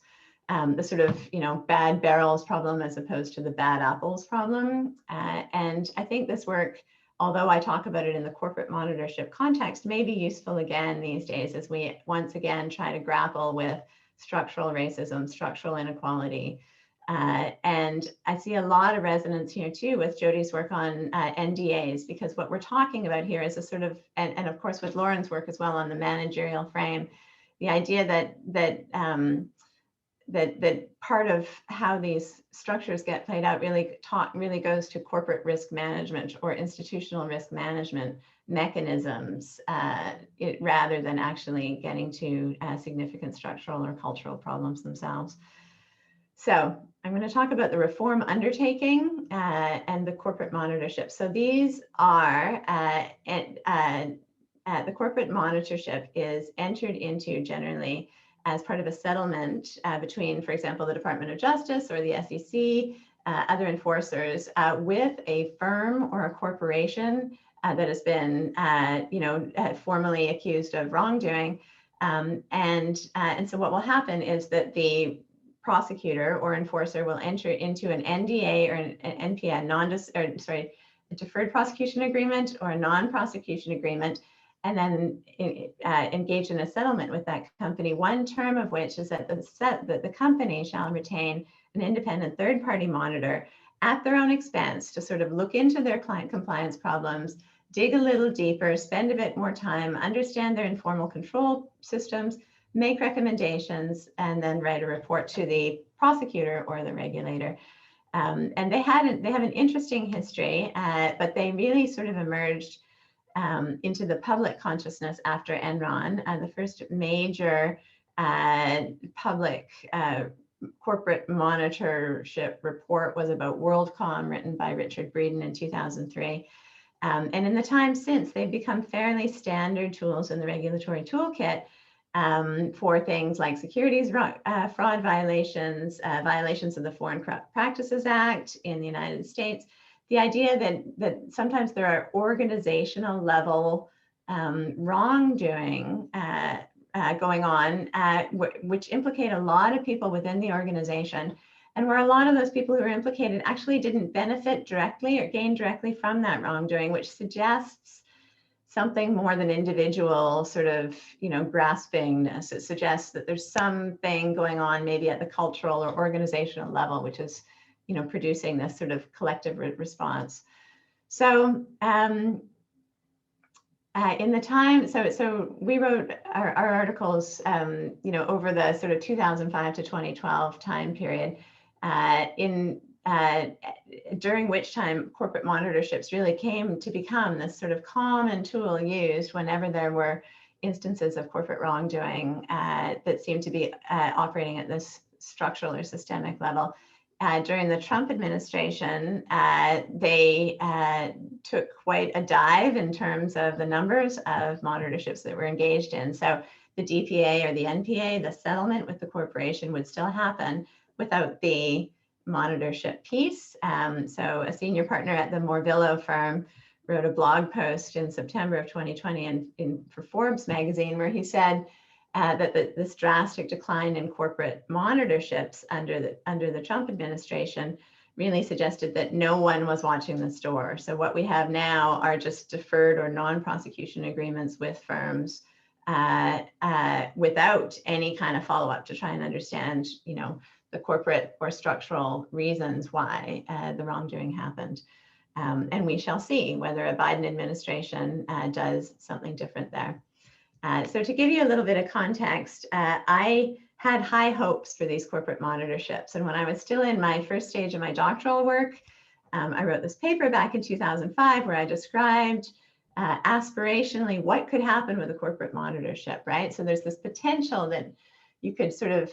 the sort of, you know, bad barrels problem as opposed to the bad apples problem. And I think this work, although I talk about it in the corporate monitorship context, may be useful again these days as we once again try to grapple with structural racism, structural inequality. And I see a lot of resonance here too with Jodi's work on NDAs, because what we're talking about here is a sort of, and of course with Lauren's work as well on the managerial frame, the idea that part of how these structures get played out really goes to corporate risk management or institutional risk management mechanisms, rather than actually getting to significant structural or cultural problems themselves. So I'm going to talk about the reform undertaking and the corporate monitorship. So these are, the corporate monitorship is entered into generally as part of a settlement between, for example, the Department of Justice or the SEC, other enforcers, with a firm or a corporation that has been, formally accused of wrongdoing. And so what will happen is that the prosecutor or enforcer will enter into an NDA or an NPA, a deferred prosecution agreement or a non-prosecution agreement, and then engage in a settlement with that company, one term of which is that the company shall retain an independent third-party monitor at their own expense to sort of look into their client compliance problems, dig a little deeper, spend a bit more time, understand their informal control systems, make recommendations, and then write a report to the prosecutor or the regulator. And they have an interesting history, but they really sort of emerged into the public consciousness after Enron. The first major public corporate monitorship report was about WorldCom, written by Richard Breeden in 2003. And in the time since, they've become fairly standard tools in the regulatory toolkit for things like securities fraud violations, violations of the Foreign Corrupt Practices Act in the United States. The idea that sometimes there are organizational level wrongdoing going on, which implicate a lot of people within the organization, and where a lot of those people who are implicated actually didn't benefit directly or gain directly from that wrongdoing, which suggests something more than individual sort of, graspingness. It suggests that there's something going on maybe at the cultural or organizational level, which is, producing this sort of collective response. So in the time, so we wrote our articles, over the sort of 2005 to 2012 time period, during which time corporate monitorships really came to become this sort of common tool used whenever there were instances of corporate wrongdoing that seemed to be operating at this structural or systemic level. During the Trump administration, they took quite a dive in terms of the numbers of monitorships that were engaged in. So the DPA or the NPA, the settlement with the corporation, would still happen without the monitorship piece. So a senior partner at the Morvillo firm wrote a blog post in September of 2020 for Forbes magazine, where he said that this drastic decline in corporate monitorships under the Trump administration really suggested that no one was watching the store. So what we have now are just deferred or non-prosecution agreements with firms without any kind of follow-up to try and understand, the corporate or structural reasons why the wrongdoing happened. And we shall see whether a Biden administration does something different there. So to give you a little bit of context, I had high hopes for these corporate monitorships. And when I was still in my first stage of my doctoral work, I wrote this paper back in 2005 where I described aspirationally what could happen with a corporate monitorship, right? So there's this potential that you could sort of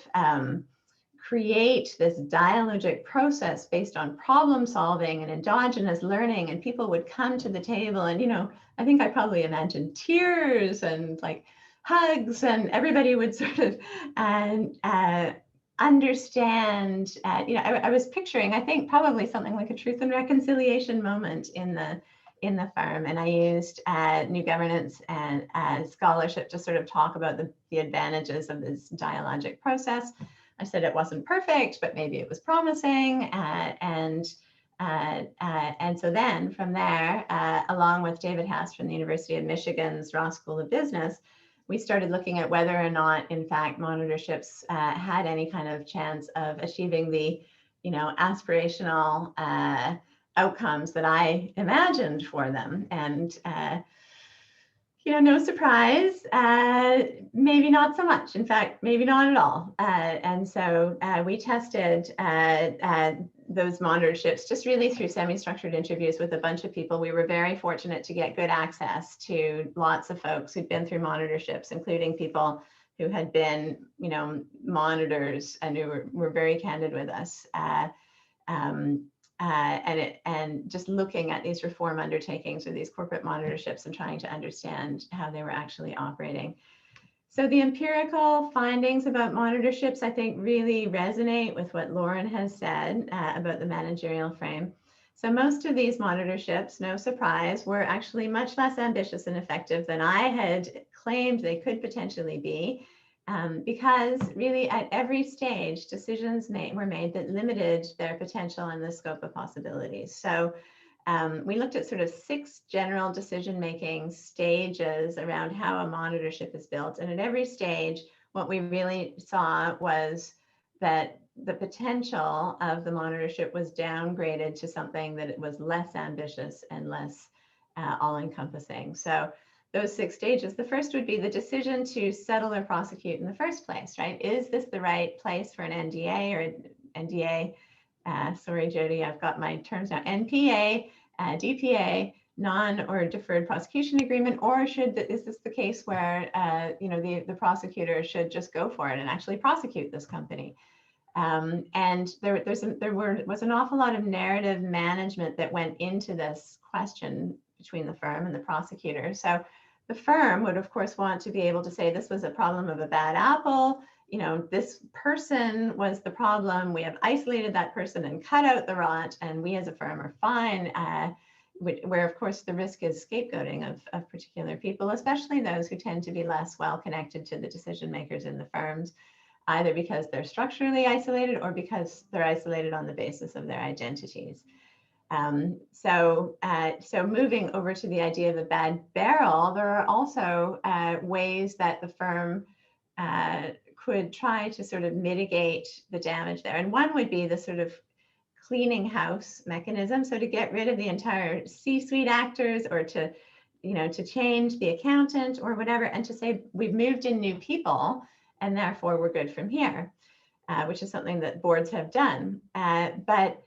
create this dialogic process based on problem solving and endogenous learning, and people would come to the table and, I think I probably imagined tears and like hugs, and everybody would sort of understand, I was picturing, I think probably something like a truth and reconciliation moment in the firm. And I used new governance and scholarship to sort of talk about the advantages of this dialogic process. I said it wasn't perfect, but maybe it was promising. And so then from there, along with David Hast from the University of Michigan's Ross School of Business, we started looking at whether or not, in fact, monitorships had any kind of chance of achieving the, aspirational outcomes that I imagined for them. And no surprise, maybe not so much. In fact, maybe not at all. And so we tested those monitorships just really through semi-structured interviews with a bunch of people. We were very fortunate to get good access to lots of folks who'd been through monitorships, including people who had been, monitors and who were very candid with us. And just looking at these reform undertakings or these corporate monitorships and trying to understand how they were actually operating. So the empirical findings about monitorships, I think, really resonate with what Lauren has said about the managerial frame. So most of these monitorships, no surprise, were actually much less ambitious and effective than I had claimed they could potentially be, because really at every stage, decisions were made that limited their potential and the scope of possibilities. So we looked at sort of 6 general decision-making stages around how a monitorship is built. And at every stage, what we really saw was that the potential of the monitorship was downgraded to something that it was less ambitious and less all-encompassing. So those 6 stages, the first would be the decision to settle or prosecute in the first place, right? Is this the right place for an NDA or an NDA? Sorry, Jodi, I've got my terms now. NPA, DPA, non or deferred prosecution agreement, or is this the case where the prosecutor should just go for it and actually prosecute this company? And there was an awful lot of narrative management that went into this question between the firm and the prosecutor. So the firm would, of course, want to be able to say this was a problem of a bad apple. This person was the problem. We have isolated that person and cut out the rot, and we as a firm are fine. Where, of course, the risk is scapegoating of particular people, especially those who tend to be less well connected to the decision makers in the firms, either because they're structurally isolated or because they're isolated on the basis of their identities. So moving over to the idea of a bad barrel, there are also ways that the firm could try to sort of mitigate the damage there. And one would be the sort of cleaning house mechanism. So to get rid of the entire C-suite actors, or to change the accountant or whatever, and to say we've moved in new people and therefore we're good from here, which is something that boards have done. But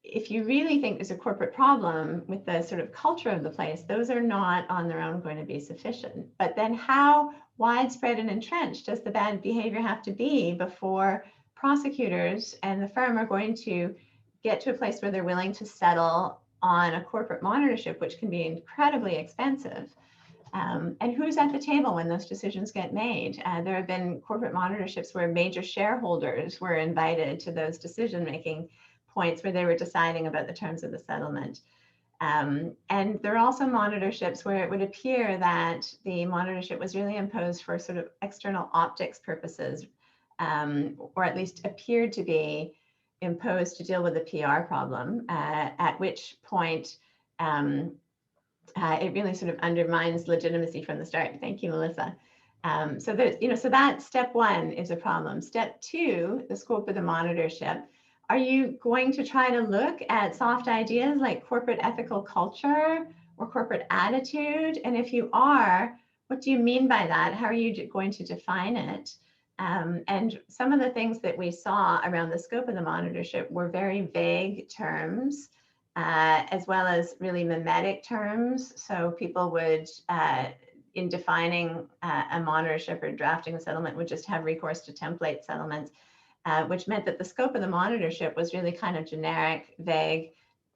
if you really think there's a corporate problem with the sort of culture of the place, those are not on their own going to be sufficient. But then how widespread and entrenched does the bad behavior have to be before prosecutors and the firm are going to get to a place where they're willing to settle on a corporate monitorship, which can be incredibly expensive? And who's at the table when those decisions get made? There have been corporate monitorships where major shareholders were invited to those decision-making points where they were deciding about the terms of the settlement. And there are also monitorships where it would appear that the monitorship was really imposed for sort of external optics purposes, or at least appeared to be imposed to deal with a PR problem, at which point it really sort of undermines legitimacy from the start. Thank you, Melissa. So that step 1 is a problem. Step 2, the scope of the monitorship. Are you going to try to look at soft ideas like corporate ethical culture or corporate attitude? And if you are, what do you mean by that? How are you going to define it? And some of the things that we saw around the scope of the monitorship were very vague terms, as well as really mimetic terms. So people would, in defining a monitorship or drafting a settlement, would just have recourse to template settlements, which meant that the scope of the monitorship was really kind of generic, vague,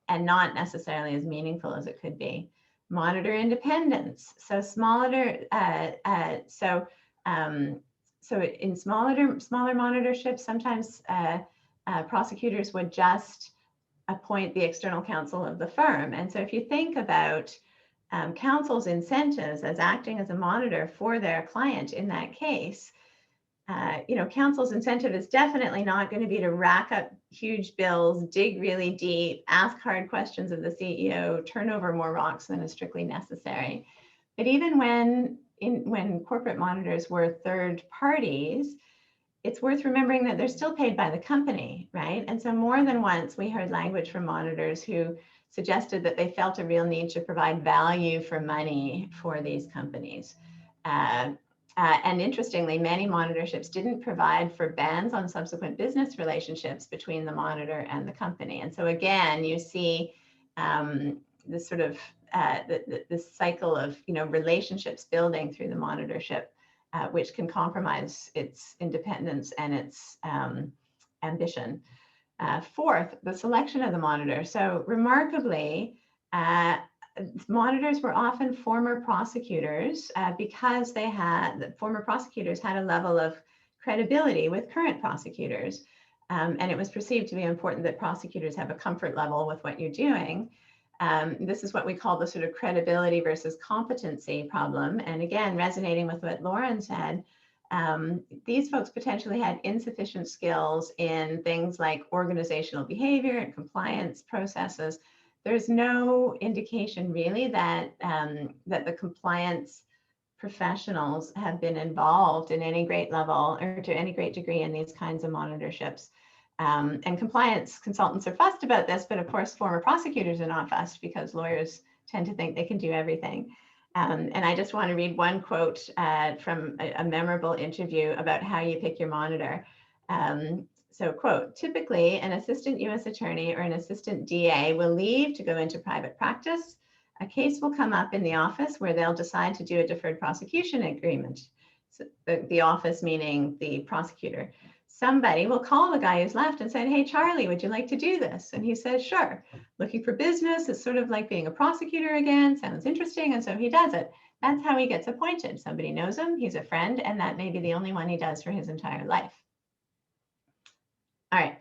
and not necessarily as meaningful as it could be. Monitor independence. So smaller, so in smaller monitorships, sometimes prosecutors would just appoint the external counsel of the firm. And so if you think about counsel's incentives as acting as a monitor for their client in that case, counsel's incentive is definitely not going to be to rack up huge bills, dig really deep, ask hard questions of the CEO, turn over more rocks than is strictly necessary. But even when corporate monitors were third parties, it's worth remembering that they're still paid by the company, right? And so more than once, we heard language from monitors who suggested that they felt a real need to provide value for money for these companies. And interestingly, many monitorships didn't provide for bans on subsequent business relationships between the monitor and the company. And so again, you see this sort of this cycle of relationships building through the monitorship, which can compromise its independence and its ambition. Fourth, the selection of the monitor. So remarkably, monitors were often former prosecutors because the former prosecutors had a level of credibility with current prosecutors. And it was perceived to be important that prosecutors have a comfort level with what you're doing. This is what we call the sort of credibility versus competency problem. And again, resonating with what Lauren said, these folks potentially had insufficient skills in things like organizational behavior and compliance processes. There's no indication really that, that the compliance professionals have been involved in any great level or to any great degree in these kinds of monitorships. And compliance consultants are fussed about this, but of course, former prosecutors are not fussed because lawyers tend to think they can do everything. And I just want to read one quote from a memorable interview about how you pick your monitor. So quote, typically an assistant US attorney or an assistant DA will leave to go into private practice. A case will come up in the office where they'll decide to do a deferred prosecution agreement. So the office meaning the prosecutor. Somebody will call the guy who's left and say, hey, Charlie, would you like to do this? And he says, sure. Looking for business is sort of like being a prosecutor again. Sounds interesting. And so he does it. That's how he gets appointed. Somebody knows him. He's a friend. And that may be the only one he does for his entire life. All right.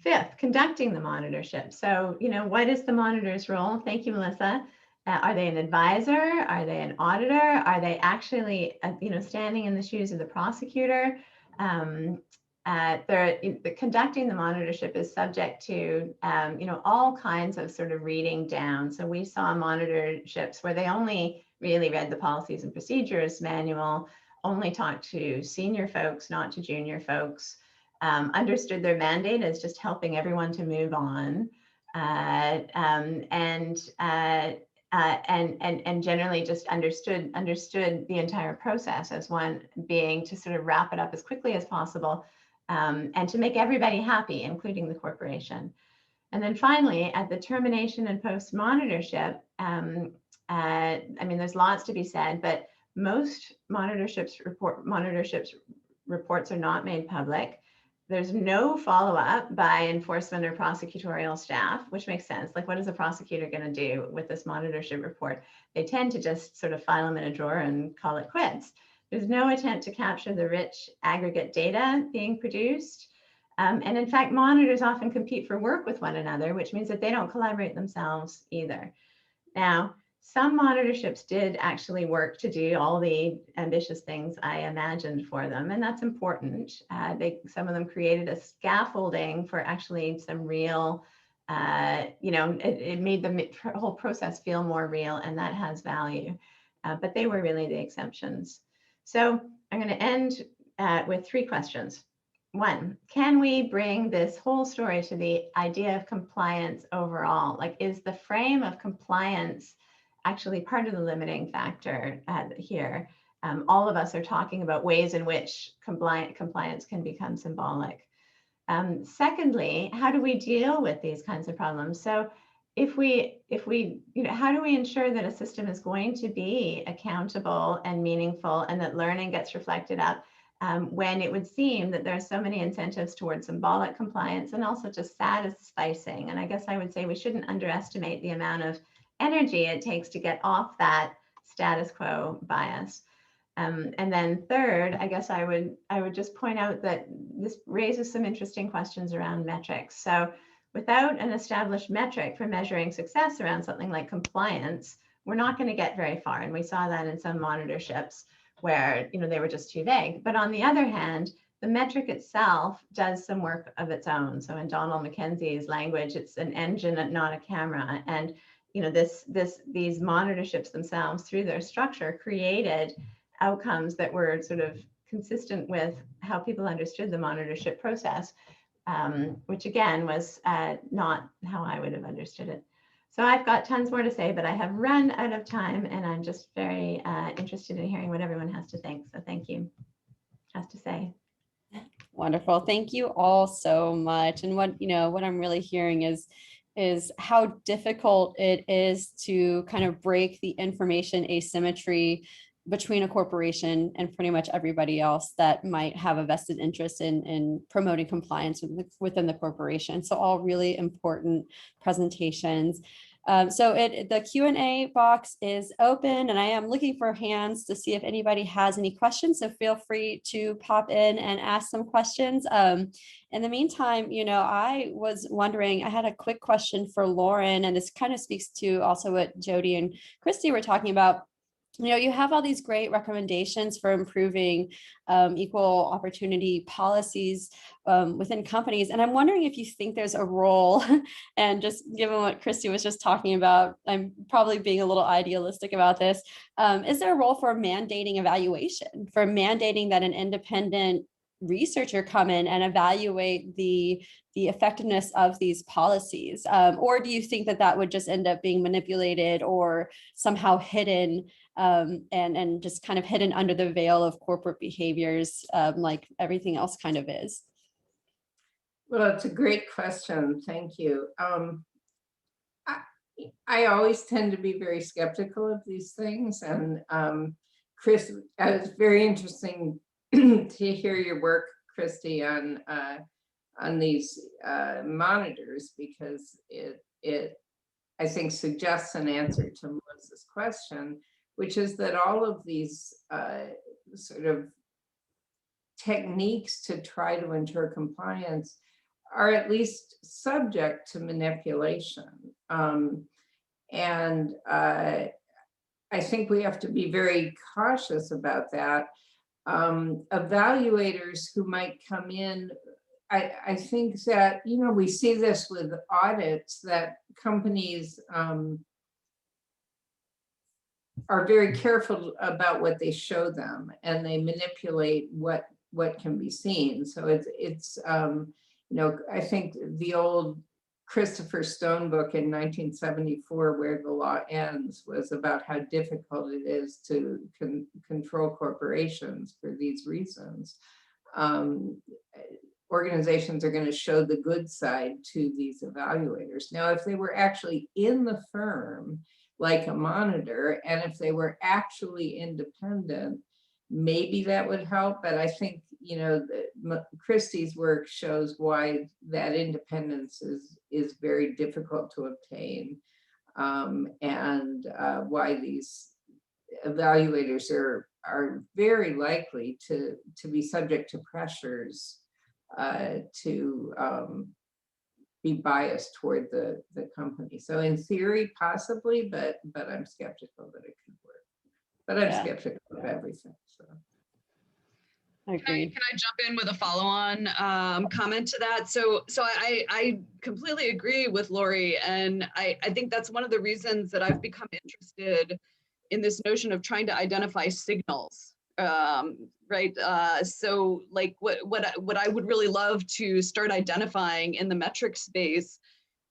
Fifth, conducting the monitorship. So, what is the monitor's role? Thank you, Melissa. Are they an advisor? Are they an auditor? Are they actually, standing in the shoes of the prosecutor? Conducting the monitorship is subject to, all kinds of sort of reading down. So we saw monitorships where they only really read the policies and procedures manual, only talked to senior folks, not to junior folks, understood their mandate as just helping everyone to move on, and generally just understood the entire process as one being to sort of wrap it up as quickly as possible. And to make everybody happy, including the corporation. And then finally, at the termination and post monitorship, there's lots to be said, but most monitorship reports are not made public. There's no follow-up by enforcement or prosecutorial staff, which makes sense. Like, what is a prosecutor going to do with this monitorship report? They tend to just sort of file them in a drawer and call it quits. There's no attempt to capture the rich aggregate data being produced. And in fact, monitors often compete for work with one another, which means that they don't collaborate themselves either. Now, some monitorships did actually work to do all the ambitious things I imagined for them, and that's important. Some of them created a scaffolding for actually some real, it made the whole process feel more real, and that has value. But they were really the exceptions. So I'm going to end with 3 questions. 1, can we bring this whole story to the idea of compliance overall? Like, is the frame of compliance actually part of the limiting factor here? All of us are talking about ways in which compliance can become symbolic. Secondly, how do we deal with these kinds of problems? So if we, how do we ensure that a system is going to be accountable and meaningful, and that learning gets reflected up when it would seem that there are so many incentives towards symbolic compliance and also just satisficing? And I guess I would say we shouldn't underestimate the amount of energy it takes to get off that status quo bias. And then third, I guess I would just point out that this raises some interesting questions around metrics. So without an established metric for measuring success around something like compliance, we're not going to get very far. And we saw that in some monitorships where they were just too vague. But on the other hand, the metric itself does some work of its own. So in Donald Mackenzie's language, it's an engine and not a camera. And these monitorships themselves, through their structure, created outcomes that were sort of consistent with how people understood the monitorship process, which again was not how I would have understood it. So I've got tons more to say, but I have run out of time, and I'm just very interested in hearing what everyone has to think. So thank you. Has to say. Wonderful. Thank you all so much. And what I'm really hearing is how difficult it is to kind of break the information asymmetry between a corporation and pretty much everybody else that might have a vested interest in promoting compliance within the corporation. So all really important presentations. So the Q&A box is open, and I am looking for hands to see if anybody has any questions. So feel free to pop in and ask some questions. In the meantime, I was wondering, I had a quick question for Lauren, and this kind of speaks to also what Jodi and Cristie were talking about. You have all these great recommendations for improving equal opportunity policies within companies. And I'm wondering if you think there's a role, and just given what Cristie was just talking about, I'm probably being a little idealistic about this. Is there a role for mandating evaluation, for mandating that an independent researcher come in and evaluate the effectiveness of these policies? Or do you think that would just end up being manipulated or somehow hidden, and just kind of hidden under the veil of corporate behaviors, like everything else kind of is? Well, it's a great question. Thank you. I always tend to be very skeptical of these things. And Chris, it's very interesting to hear your work, Cristie, on these monitors, because it I think suggests an answer to Melissa's question, which is that all of these sort of techniques to try to ensure compliance are at least subject to manipulation. And I think we have to be very cautious about that. Evaluators who might come in, I think that, we see this with audits, that companies are very careful about what they show them, and they manipulate what can be seen. So it's I think the old Christopher Stone book in 1974, Where the Law Ends, was about how difficult it is to control corporations for these reasons. Organizations are going to show the good side to these evaluators. Now, if they were actually in the firm, like a monitor, and if they were actually independent, maybe that would help. But I think, Cristie's work shows why that independence is very difficult to obtain, and why these evaluators are very likely to be subject to pressures to be biased toward the company. So in theory, possibly, but I'm skeptical that it could work. But I'm skeptical of everything. So I agree. Can I jump in with a follow-on comment to that? So I completely agree with Rorie, and I think that's one of the reasons that I've become interested in this notion of trying to identify signals. Right. So like what I would really love to start identifying in the metric space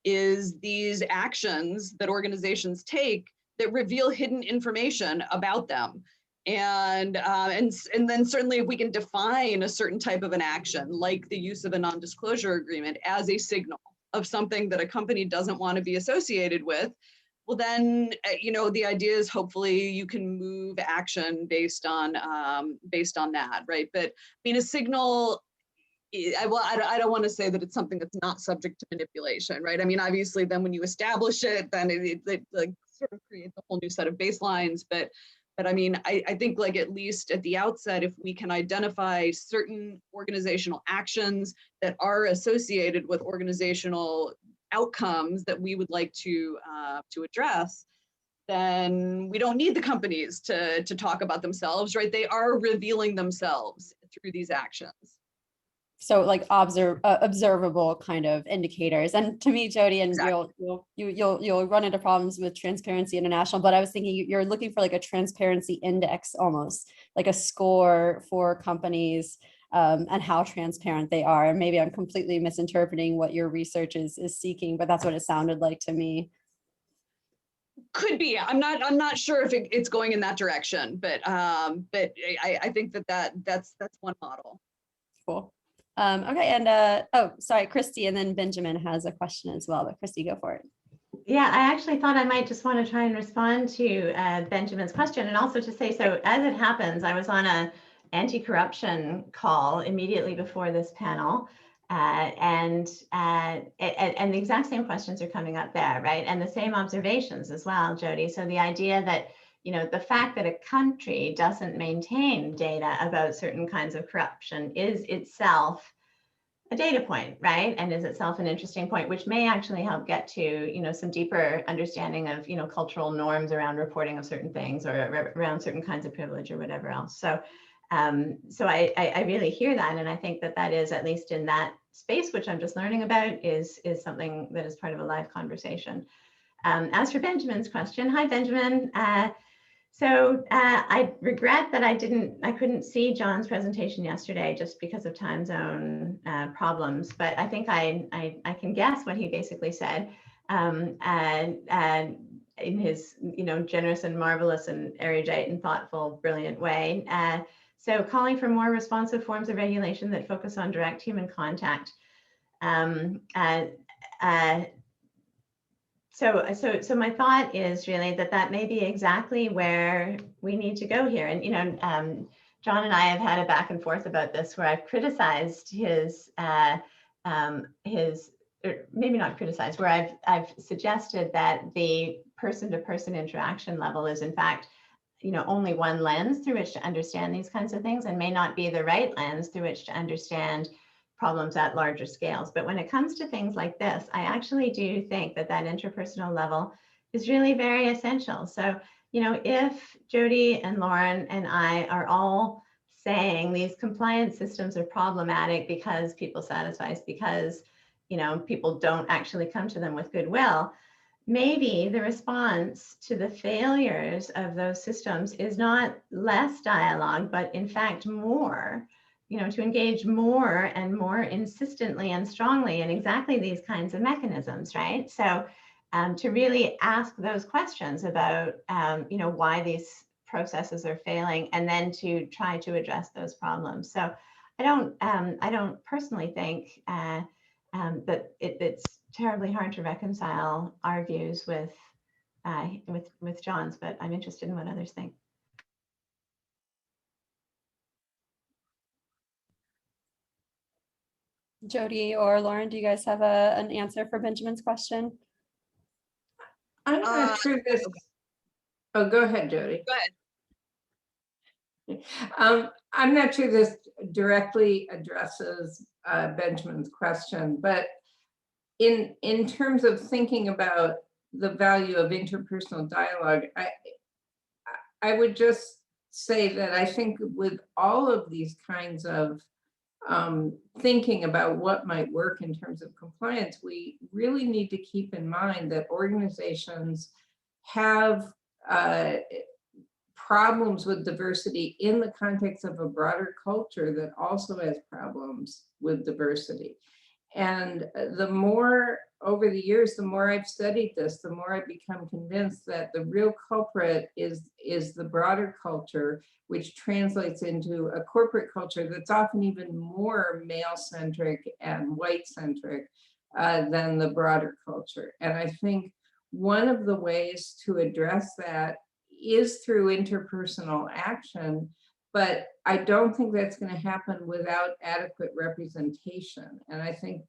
is these actions that organizations take that reveal hidden information about them. And then certainly if we can define a certain type of an action, like the use of a non-disclosure agreement, as a signal of something that a company doesn't want to be associated with, well, then, the idea is hopefully you can move action based on that, right? But I mean, a signal, I don't want to say that it's something that's not subject to manipulation, right? I mean, obviously, then when you establish it, then it like sort of creates a whole new set of baselines. But I mean, I think like at least at the outset, if we can identify certain organizational actions that are associated with organizational outcomes that we would like to address, then we don't need the companies to talk about themselves, right? They are revealing themselves through these actions. So like observable kind of indicators. And to me, Jodi, and exactly. you'll run into problems with Transparency International, but I was thinking you're looking for like a transparency index, almost like a score for companies and how transparent they are. And maybe I'm completely misinterpreting what your research is seeking, but that's what it sounded like to me. Could be. I'm not sure if it's going in that direction, but I think that's one model. Cool. Okay, and oh, sorry, Cristie, and then Benjamin has a question as well, but Cristie, go for it. Yeah, I actually thought I might just want to try and respond to Benjamin's question, and also to say, so as it happens, I was on a anti-corruption call immediately before this panel, And the exact same questions are coming up there, right? And the same observations as well, Jodi. So the idea that, the fact that a country doesn't maintain data about certain kinds of corruption is itself a data point, right? And is itself an interesting point, which may actually help get to, some deeper understanding of, cultural norms around reporting of certain things or around certain kinds of privilege or whatever else. So, I really hear that. And I think that is, at least in that space, which I'm just learning about, is something that is part of a live conversation. As for Benjamin's question, hi, Benjamin. So I regret that I couldn't see John's presentation yesterday just because of time zone problems, but I think I can guess what he basically said and in his, generous and marvelous and erudite and thoughtful, brilliant way. So calling for more responsive forms of regulation that focus on direct human contact. So my thought is really that may be exactly where we need to go here. And, John and I have had a back and forth about this where I've criticized his or maybe not criticized, where I've suggested that the person-to-person interaction level is in fact, only one lens through which to understand these kinds of things and may not be the right lens through which to understand problems at larger scales. But when it comes to things like this, I actually do think that interpersonal level is really very essential. So, if Jodi and Lauren and I are all saying these compliance systems are problematic because people satisfy, because, people don't actually come to them with goodwill, maybe the response to the failures of those systems is not less dialogue, but in fact more, to engage more and more insistently and strongly in exactly these kinds of mechanisms, right? So to really ask those questions about, why these processes are failing, and then to try to address those problems. So I don't personally think that it's terribly hard to reconcile our views with John's, but I'm interested in what others think. Jodi or Lauren, do you guys have an answer for Benjamin's question? I'm not sure this. Okay. Oh, go ahead, Jodi. Go ahead. I'm not sure this directly addresses Benjamin's question, but in terms of thinking about the value of interpersonal dialogue, I would just say that I think with all of these kinds of thinking about what might work in terms of compliance, we really need to keep in mind that organizations have problems with diversity in the context of a broader culture that also has problems with diversity. And the more over the years, the more I've studied this, the more I've become convinced that the real culprit is the broader culture, which translates into a corporate culture that's often even more male-centric and white-centric than the broader culture. And I think one of the ways to address that is through interpersonal action, but I don't think that's going to happen without adequate representation. And I think,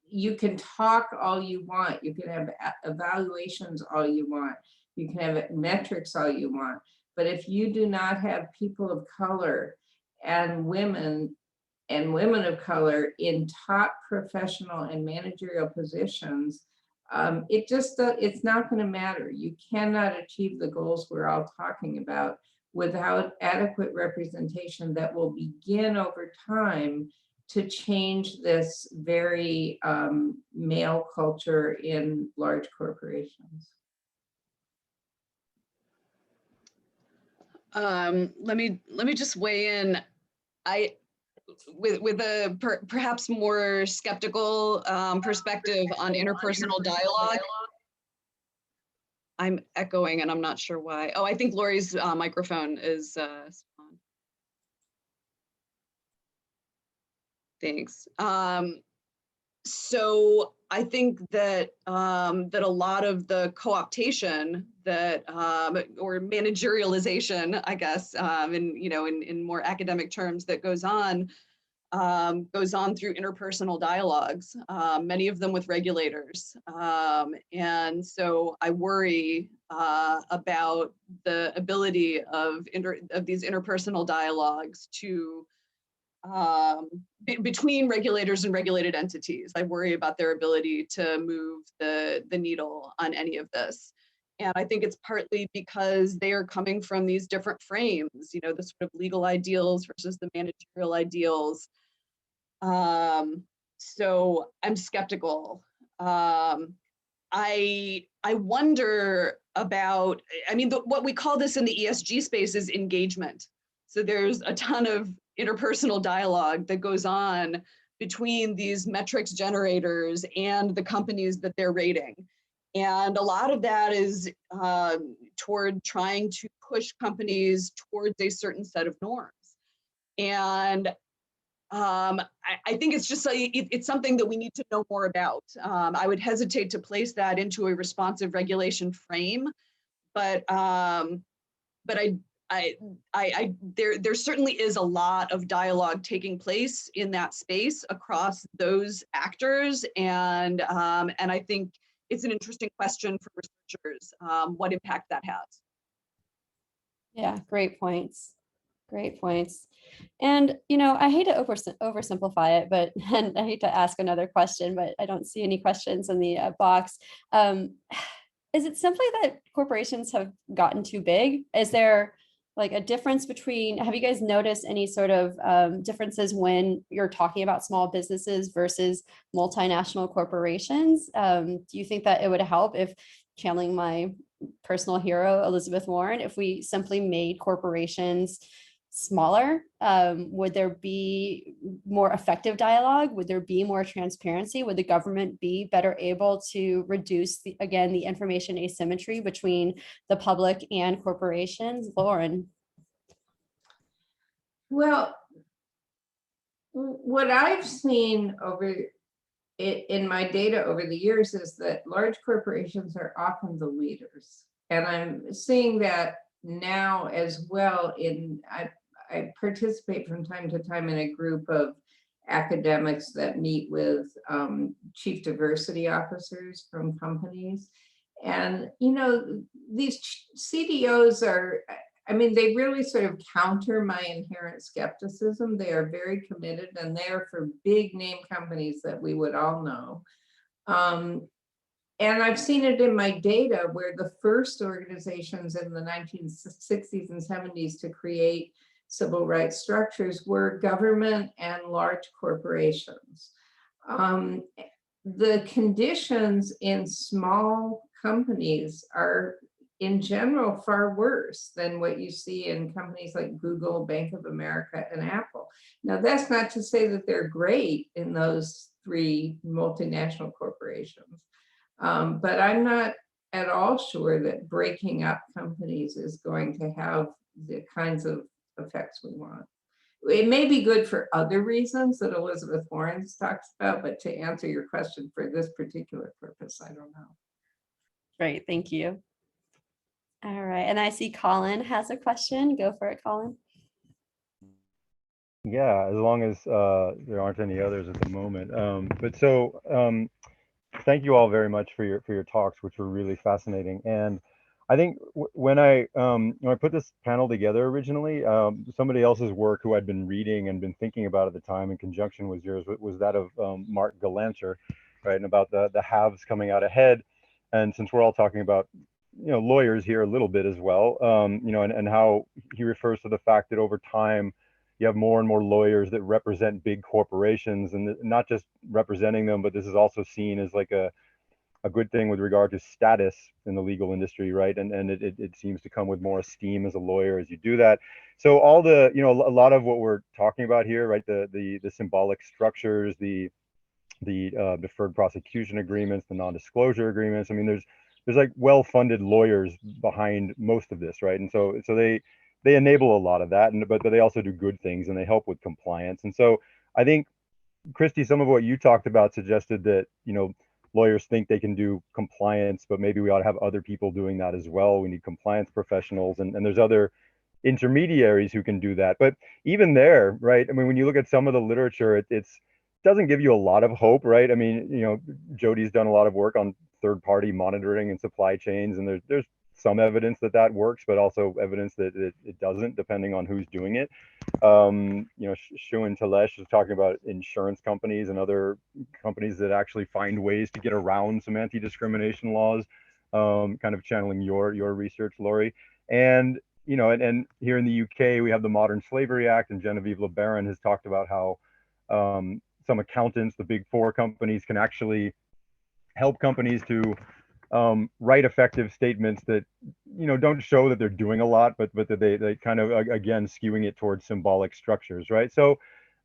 you can talk all you want, you can have evaluations all you want, you can have metrics all you want, but if you do not have people of color and women of color in top professional and managerial positions, it's not going to matter. You cannot achieve the goals we're all talking about without adequate representation that will begin over time to change this very male culture in large corporations. Let me just weigh in. With a perhaps more skeptical perspective on interpersonal dialogue. I'm echoing and I'm not sure why. Oh, I think Lori's microphone is on. Thanks. So I think that that a lot of the co-optation that or managerialization, I guess, in more academic terms that goes on goes on through interpersonal dialogues, many of them with regulators. And so I worry about the ability of these interpersonal dialogues to between regulators and regulated entities. I worry about their ability to move the needle on any of this. And I think it's partly because they are coming from these different frames, you know, the sort of legal ideals versus the managerial ideals. So I'm skeptical. I wonder about, I mean, what we call this in the ESG space is engagement. So there's a ton of interpersonal dialogue that goes on between these metrics generators and the companies that they're rating. And a lot of that is toward trying to push companies towards a certain set of norms. And I think it's just it's something that we need to know more about. I would hesitate to place that into a responsive regulation frame, but there certainly is a lot of dialogue taking place in that space across those actors, and I think it's an interesting question for researchers, what impact that has. Yeah, great points. Great points. And, you know, I hate to oversimplify it, but, and I hate to ask another question, but I don't see any questions in the box. Is it simply that corporations have gotten too big? Is there like a difference between, have you guys noticed any sort of differences when you're talking about small businesses versus multinational corporations? Do you think that it would help, if channeling my personal hero, Elizabeth Warren, if we simply made corporations smaller? Would there be more effective dialogue? Would there be more transparency? Would the government be better able to reduce the information asymmetry between the public and corporations? Lauren. Well, what I've seen in my data over the years is that large corporations are often the leaders. And I'm seeing that now as well. I participate from time to time in a group of academics that meet with chief diversity officers from companies. And, you know, these CDOs are, I mean, they really sort of counter my inherent skepticism. They are very committed, and they are for big name companies that we would all know. And I've seen it in my data where the first organizations in the 1960s and 70s to create civil rights structures were government and large corporations. The conditions in small companies are in general far worse than what you see in companies like Google, Bank of America, and Apple. Now, that's not to say that they're great in those three multinational corporations, but I'm not at all sure that breaking up companies is going to have the kinds of effects we want. It may be good for other reasons that Elizabeth Warren talks about, but to answer your question for this particular purpose, I don't know. Great, thank you. All right, and I see Colin has a question. Go for it, Colin. Yeah, as long as there aren't any others at the moment. Thank you all very much for your talks, which were really fascinating. And I think when I put this panel together originally, somebody else's work who I'd been reading and been thinking about at the time in conjunction with yours was that of Mark Galanter, right, and about the haves coming out ahead. And since we're all talking about lawyers here a little bit as well, and how he refers to the fact that over time you have more and more lawyers that represent big corporations, and not just representing them, but this is also seen as like a good thing with regard to status in the legal industry, right? And it seems to come with more esteem as a lawyer as you do that. So all the, a lot of what we're talking about here, right? The symbolic structures, the deferred prosecution agreements, the non-disclosure agreements. I mean, there's like well-funded lawyers behind most of this, right? And so they enable a lot of that, but they also do good things and they help with compliance. And so I think, Cristie, some of what you talked about suggested that, lawyers think they can do compliance, but maybe we ought to have other people doing that as well. We need compliance professionals, and there's other intermediaries who can do that. But even there, right? I mean, when you look at some of the literature, it doesn't give you a lot of hope, right? I mean, Jodi's done a lot of work on third-party monitoring and supply chains, and there's some evidence that works, but also evidence that it doesn't, depending on who's doing it. Shu and Talesh is talking about insurance companies and other companies that actually find ways to get around some anti-discrimination laws, kind of channeling your research, Rorie. And and here in the UK, we have the Modern Slavery Act, and Genevieve LeBaron has talked about how some accountants, the big four companies, can actually help companies to write effective statements that don't show that they're doing a lot, but that they kind of, again, skewing it towards symbolic structures, right? So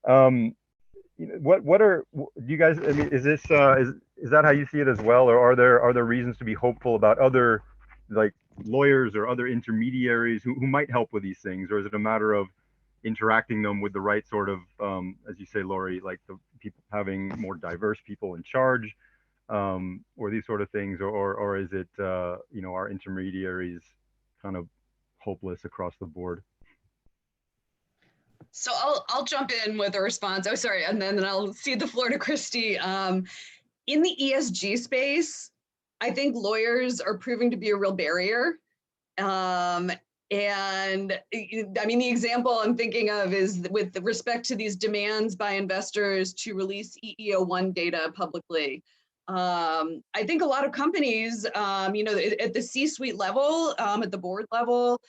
what do you guys, I mean, is this is that how you see it as well, or are there reasons to be hopeful about other, like, lawyers or other intermediaries who might help with these things, or is it a matter of interacting them with the right sort of, as you say, Rorie, like the people, having more diverse people in charge, or these sort of things, or is it our intermediaries kind of hopeless across the board? So I'll jump in with a response. Oh, sorry, and then I'll cede the floor to Cristie. In the ESG space, I think lawyers are proving to be a real barrier. And I mean, the example I'm thinking of is with respect to these demands by investors to release EEO1 data publicly. I think a lot of companies, at the C-suite level, at the board level,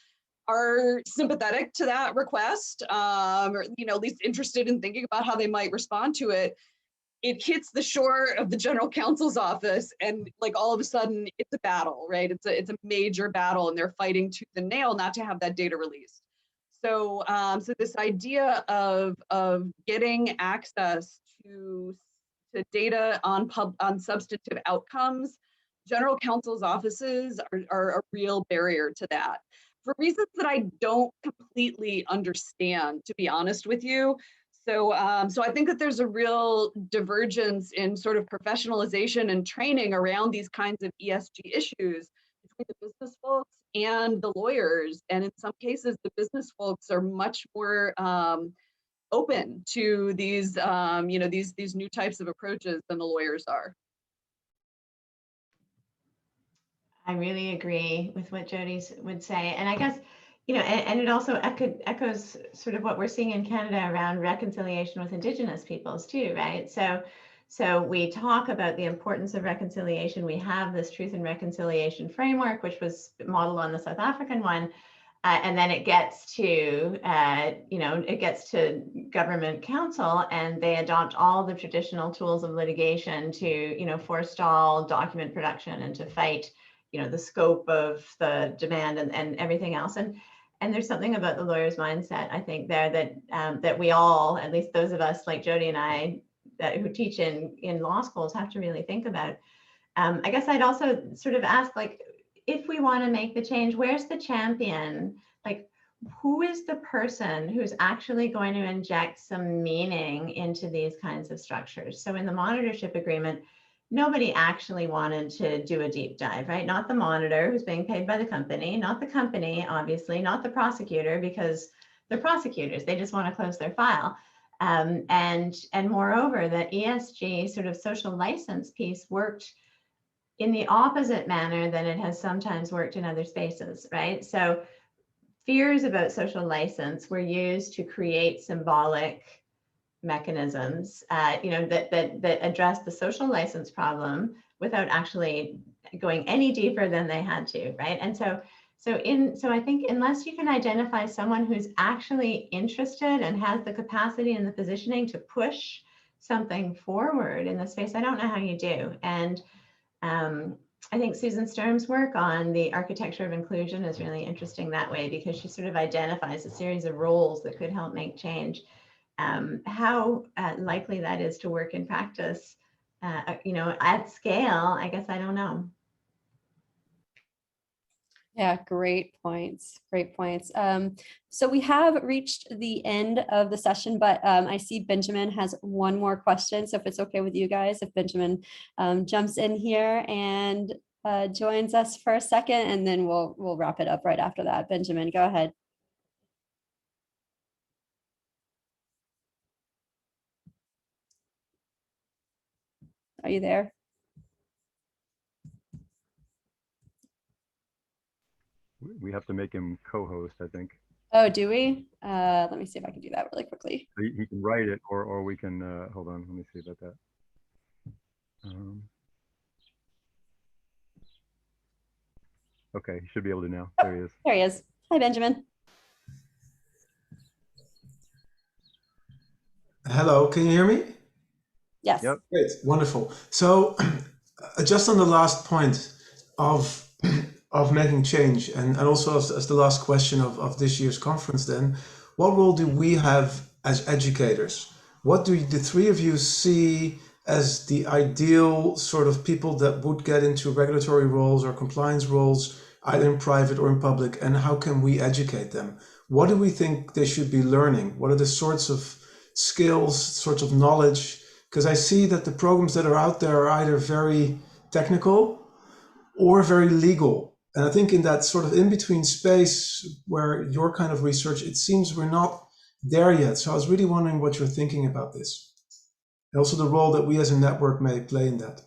are sympathetic to that request, or at least interested in thinking about how they might respond to it. It hits the shore of the general counsel's office, and like all of a sudden it's a battle, right? It's a major battle, and they're fighting tooth and nail not to have that data released. So so this idea of getting access to data on substantive outcomes, general counsel's offices are a real barrier to that, for reasons that I don't completely understand, to be honest with you. So, so I think that there's a real divergence in sort of professionalization and training around these kinds of ESG issues between the business folks and the lawyers. And in some cases, the business folks are much more open to these, these new types of approaches than the lawyers are. I really agree with what Jodi would say. And I guess, and it also echoes sort of what we're seeing in Canada around reconciliation with Indigenous peoples too, right? So we talk about the importance of reconciliation. We have this Truth and Reconciliation framework, which was modeled on the South African one. And then it gets to, government counsel, and they adopt all the traditional tools of litigation to, forestall document production and to fight, the scope of the demand and everything else. And there's something about the lawyer's mindset, I think, there that we all, at least those of us like Jodi and I, who teach in law schools, have to really think about. I guess I'd also sort of ask, like, if we want to make the change, where's the champion? Like, who is the person who's actually going to inject some meaning into these kinds of structures? So in the monitorship agreement, nobody actually wanted to do a deep dive, right? Not the monitor who's being paid by the company, not the company, obviously, not the prosecutor, because they're prosecutors. They just want to close their file. And moreover, the ESG sort of social license piece worked in the opposite manner than it has sometimes worked in other spaces, right? So fears about social license were used to create symbolic mechanisms, that address the social license problem without actually going any deeper than they had to, right? And so I think unless you can identify someone who's actually interested and has the capacity and the positioning to push something forward in the space, I don't know how you do. And I think Susan Sturm's work on the architecture of inclusion is really interesting that way, because she sort of identifies a series of roles that could help make change. How likely that is to work in practice, at scale, I guess I don't know. Yeah, great points. Great points. So we have reached the end of the session, but I see Benjamin has one more question. So if it's okay with you guys, if Benjamin jumps in here and joins us for a second, and then we'll wrap it up right after that. Benjamin, go ahead. Are you there? We have to make him co-host, I think. Oh, do we? Let me see if I can do that really quickly. He can write it, or we can, hold on, let me see about that. Okay, he should be able to now. There he is. There he is. Hi, Benjamin. Hello, can you hear me? Yes. Yep. Great, wonderful. So just on the last point of of making change, and also as the last question of this year's conference, then, what role do we have as educators? What do the three of you see as the ideal sort of people that would get into regulatory roles or compliance roles, either in private or in public, and how can we educate them? What do we think they should be learning? What are the sorts of skills, sorts of knowledge? Because I see that the programs that are out there are either very technical or very legal. And I think in that sort of in-between space where your kind of research, it seems we're not there yet. So I was really wondering what you're thinking about this. And also the role that we as a network may play in that.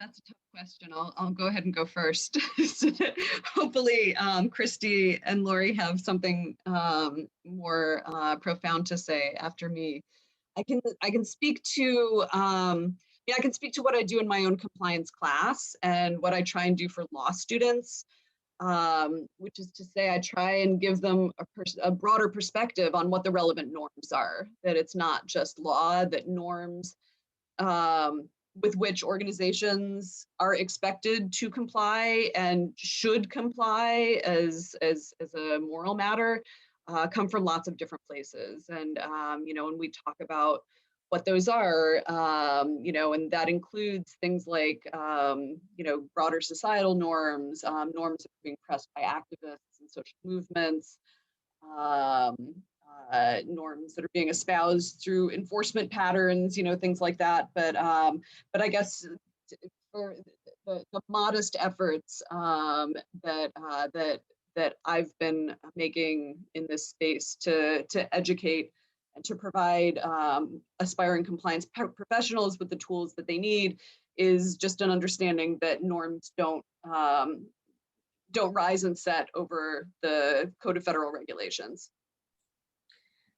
That's a tough question. I'll go ahead and go first. Hopefully, Cristie and Rorie have something more profound to say after me. I can speak to I can speak to what I do in my own compliance class and what I try and do for law students, which is to say I try and give them a broader perspective on what the relevant norms are. That it's not just law, that norms with which organizations are expected to comply and should comply as a moral matter come from lots of different places. And, when we talk about what those are, and that includes things like, broader societal norms, norms that are being pressed by activists and social movements, norms that are being espoused through enforcement patterns, things like that. But I guess for the modest efforts that I've been making in this space to educate and to provide aspiring compliance professionals with the tools that they need is just an understanding that norms don't rise and set over the Code of Federal Regulations.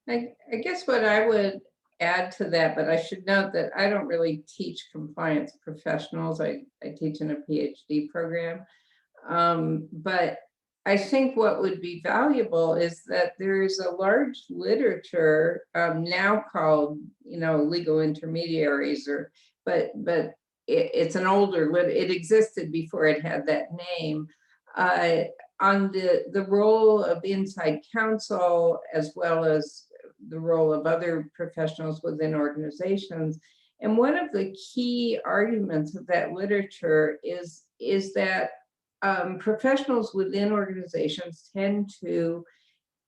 I guess what I would add to that, but I should note that I don't really teach compliance professionals. I teach in a PhD program. But I think what would be valuable is that there's a large literature now called, legal intermediaries, but it's an older, it existed before it had that name, on the role of inside counsel, as well as the role of other professionals within organizations. And one of the key arguments of that literature is that professionals within organizations tend to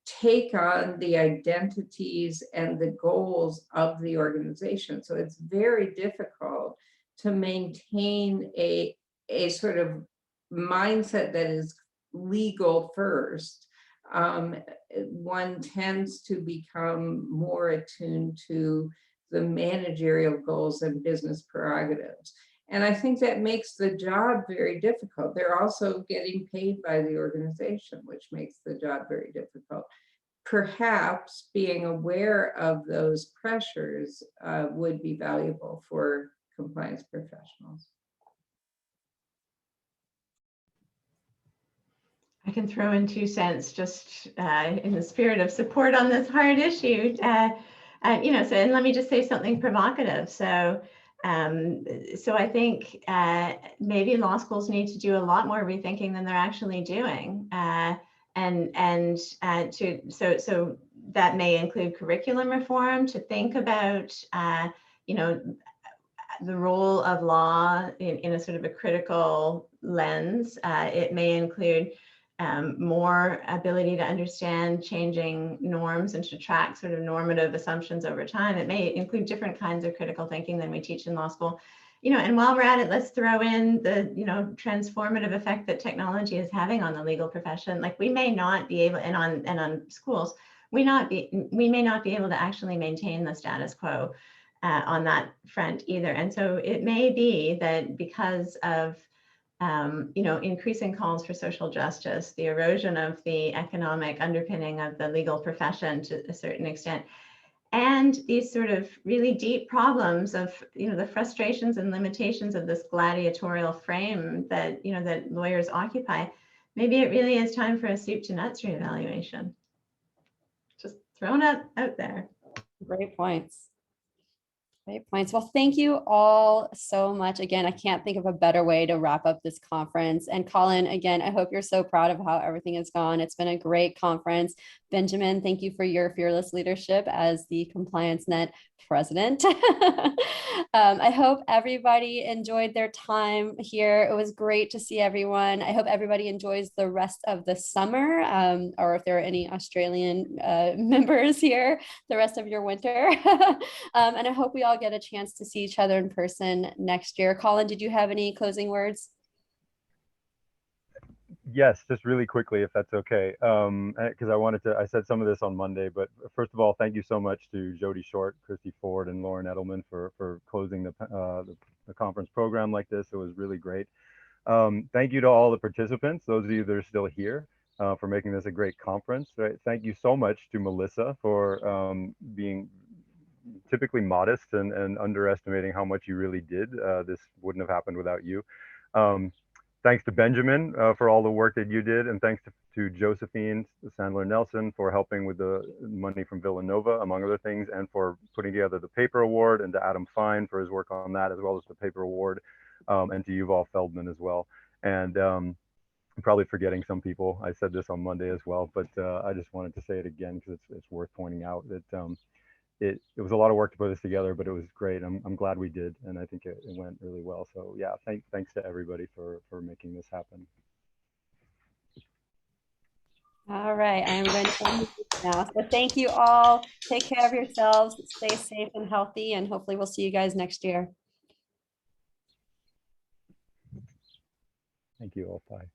take on the identities and the goals of the organization. So it's very difficult to maintain a sort of mindset that is legal first. One tends to become more attuned to the managerial goals and business prerogatives. And I think that makes the job very difficult. They're also getting paid by the organization, which makes the job very difficult. Perhaps being aware of those pressures would be valuable for compliance professionals. I can throw in 2 cents just in the spirit of support on this hard issue. And let me just say something provocative. So I think maybe law schools need to do a lot more rethinking than they're actually doing. So that may include curriculum reform, to think about, the role of law in a sort of a critical lens. It may include more ability to understand changing norms and to track sort of normative assumptions over time. It may include different kinds of critical thinking than we teach in law school. and while we're at it, let's throw in the, transformative effect that technology is having on the legal profession. Like we may not be able, and on schools, we may not be able to actually maintain the status quo on that front either. And so it may be that because of increasing calls for social justice, the erosion of the economic underpinning of the legal profession to a certain extent, and these sort of really deep problems of, the frustrations and limitations of this gladiatorial frame that, that lawyers occupy, maybe it really is time for a soup to nuts reevaluation. Just throwing it out there. Great points. Great points. Well, thank you all so much. Again, I can't think of a better way to wrap up this conference. And Colin, again, I hope you're so proud of how everything has gone. It's been a great conference. Benjamin, thank you for your fearless leadership as the ComplianceNet president. I hope everybody enjoyed their time here. It was great to see everyone. I hope everybody enjoys the rest of the summer, or if there are any Australian members here, the rest of your winter. And I hope we all get a chance to see each other in person next year. Colin, did you have any closing words? Yes, just really quickly, if that's okay. Because I said some of this on Monday, but first of all, thank you so much to Jodi Short, Cristie Ford, and Lauren Edelman for closing the conference program like this. It was really great. Thank you to all the participants, those of you that are still here, for making this a great conference. Right? Thank you so much to Melissa for being typically modest and underestimating how much you really did. This wouldn't have happened without you. Thanks to Benjamin for all the work that you did, and thanks to Josephine Sandler Nelson for helping with the money from Villanova, among other things, and for putting together the paper award, and to Adam Fine for his work on that, as well as the paper award, and to Yuval Feldman as well. And I'm probably forgetting some people. I said this on Monday as well, but I just wanted to say it again because it's worth pointing out that it was a lot of work to put this together, but it was great. I'm glad we did, and I think it went really well. So yeah, thanks to everybody for making this happen. All right, I am going to end now. So thank you all. Take care of yourselves. Stay safe and healthy, and hopefully we'll see you guys next year. Thank you all. Bye.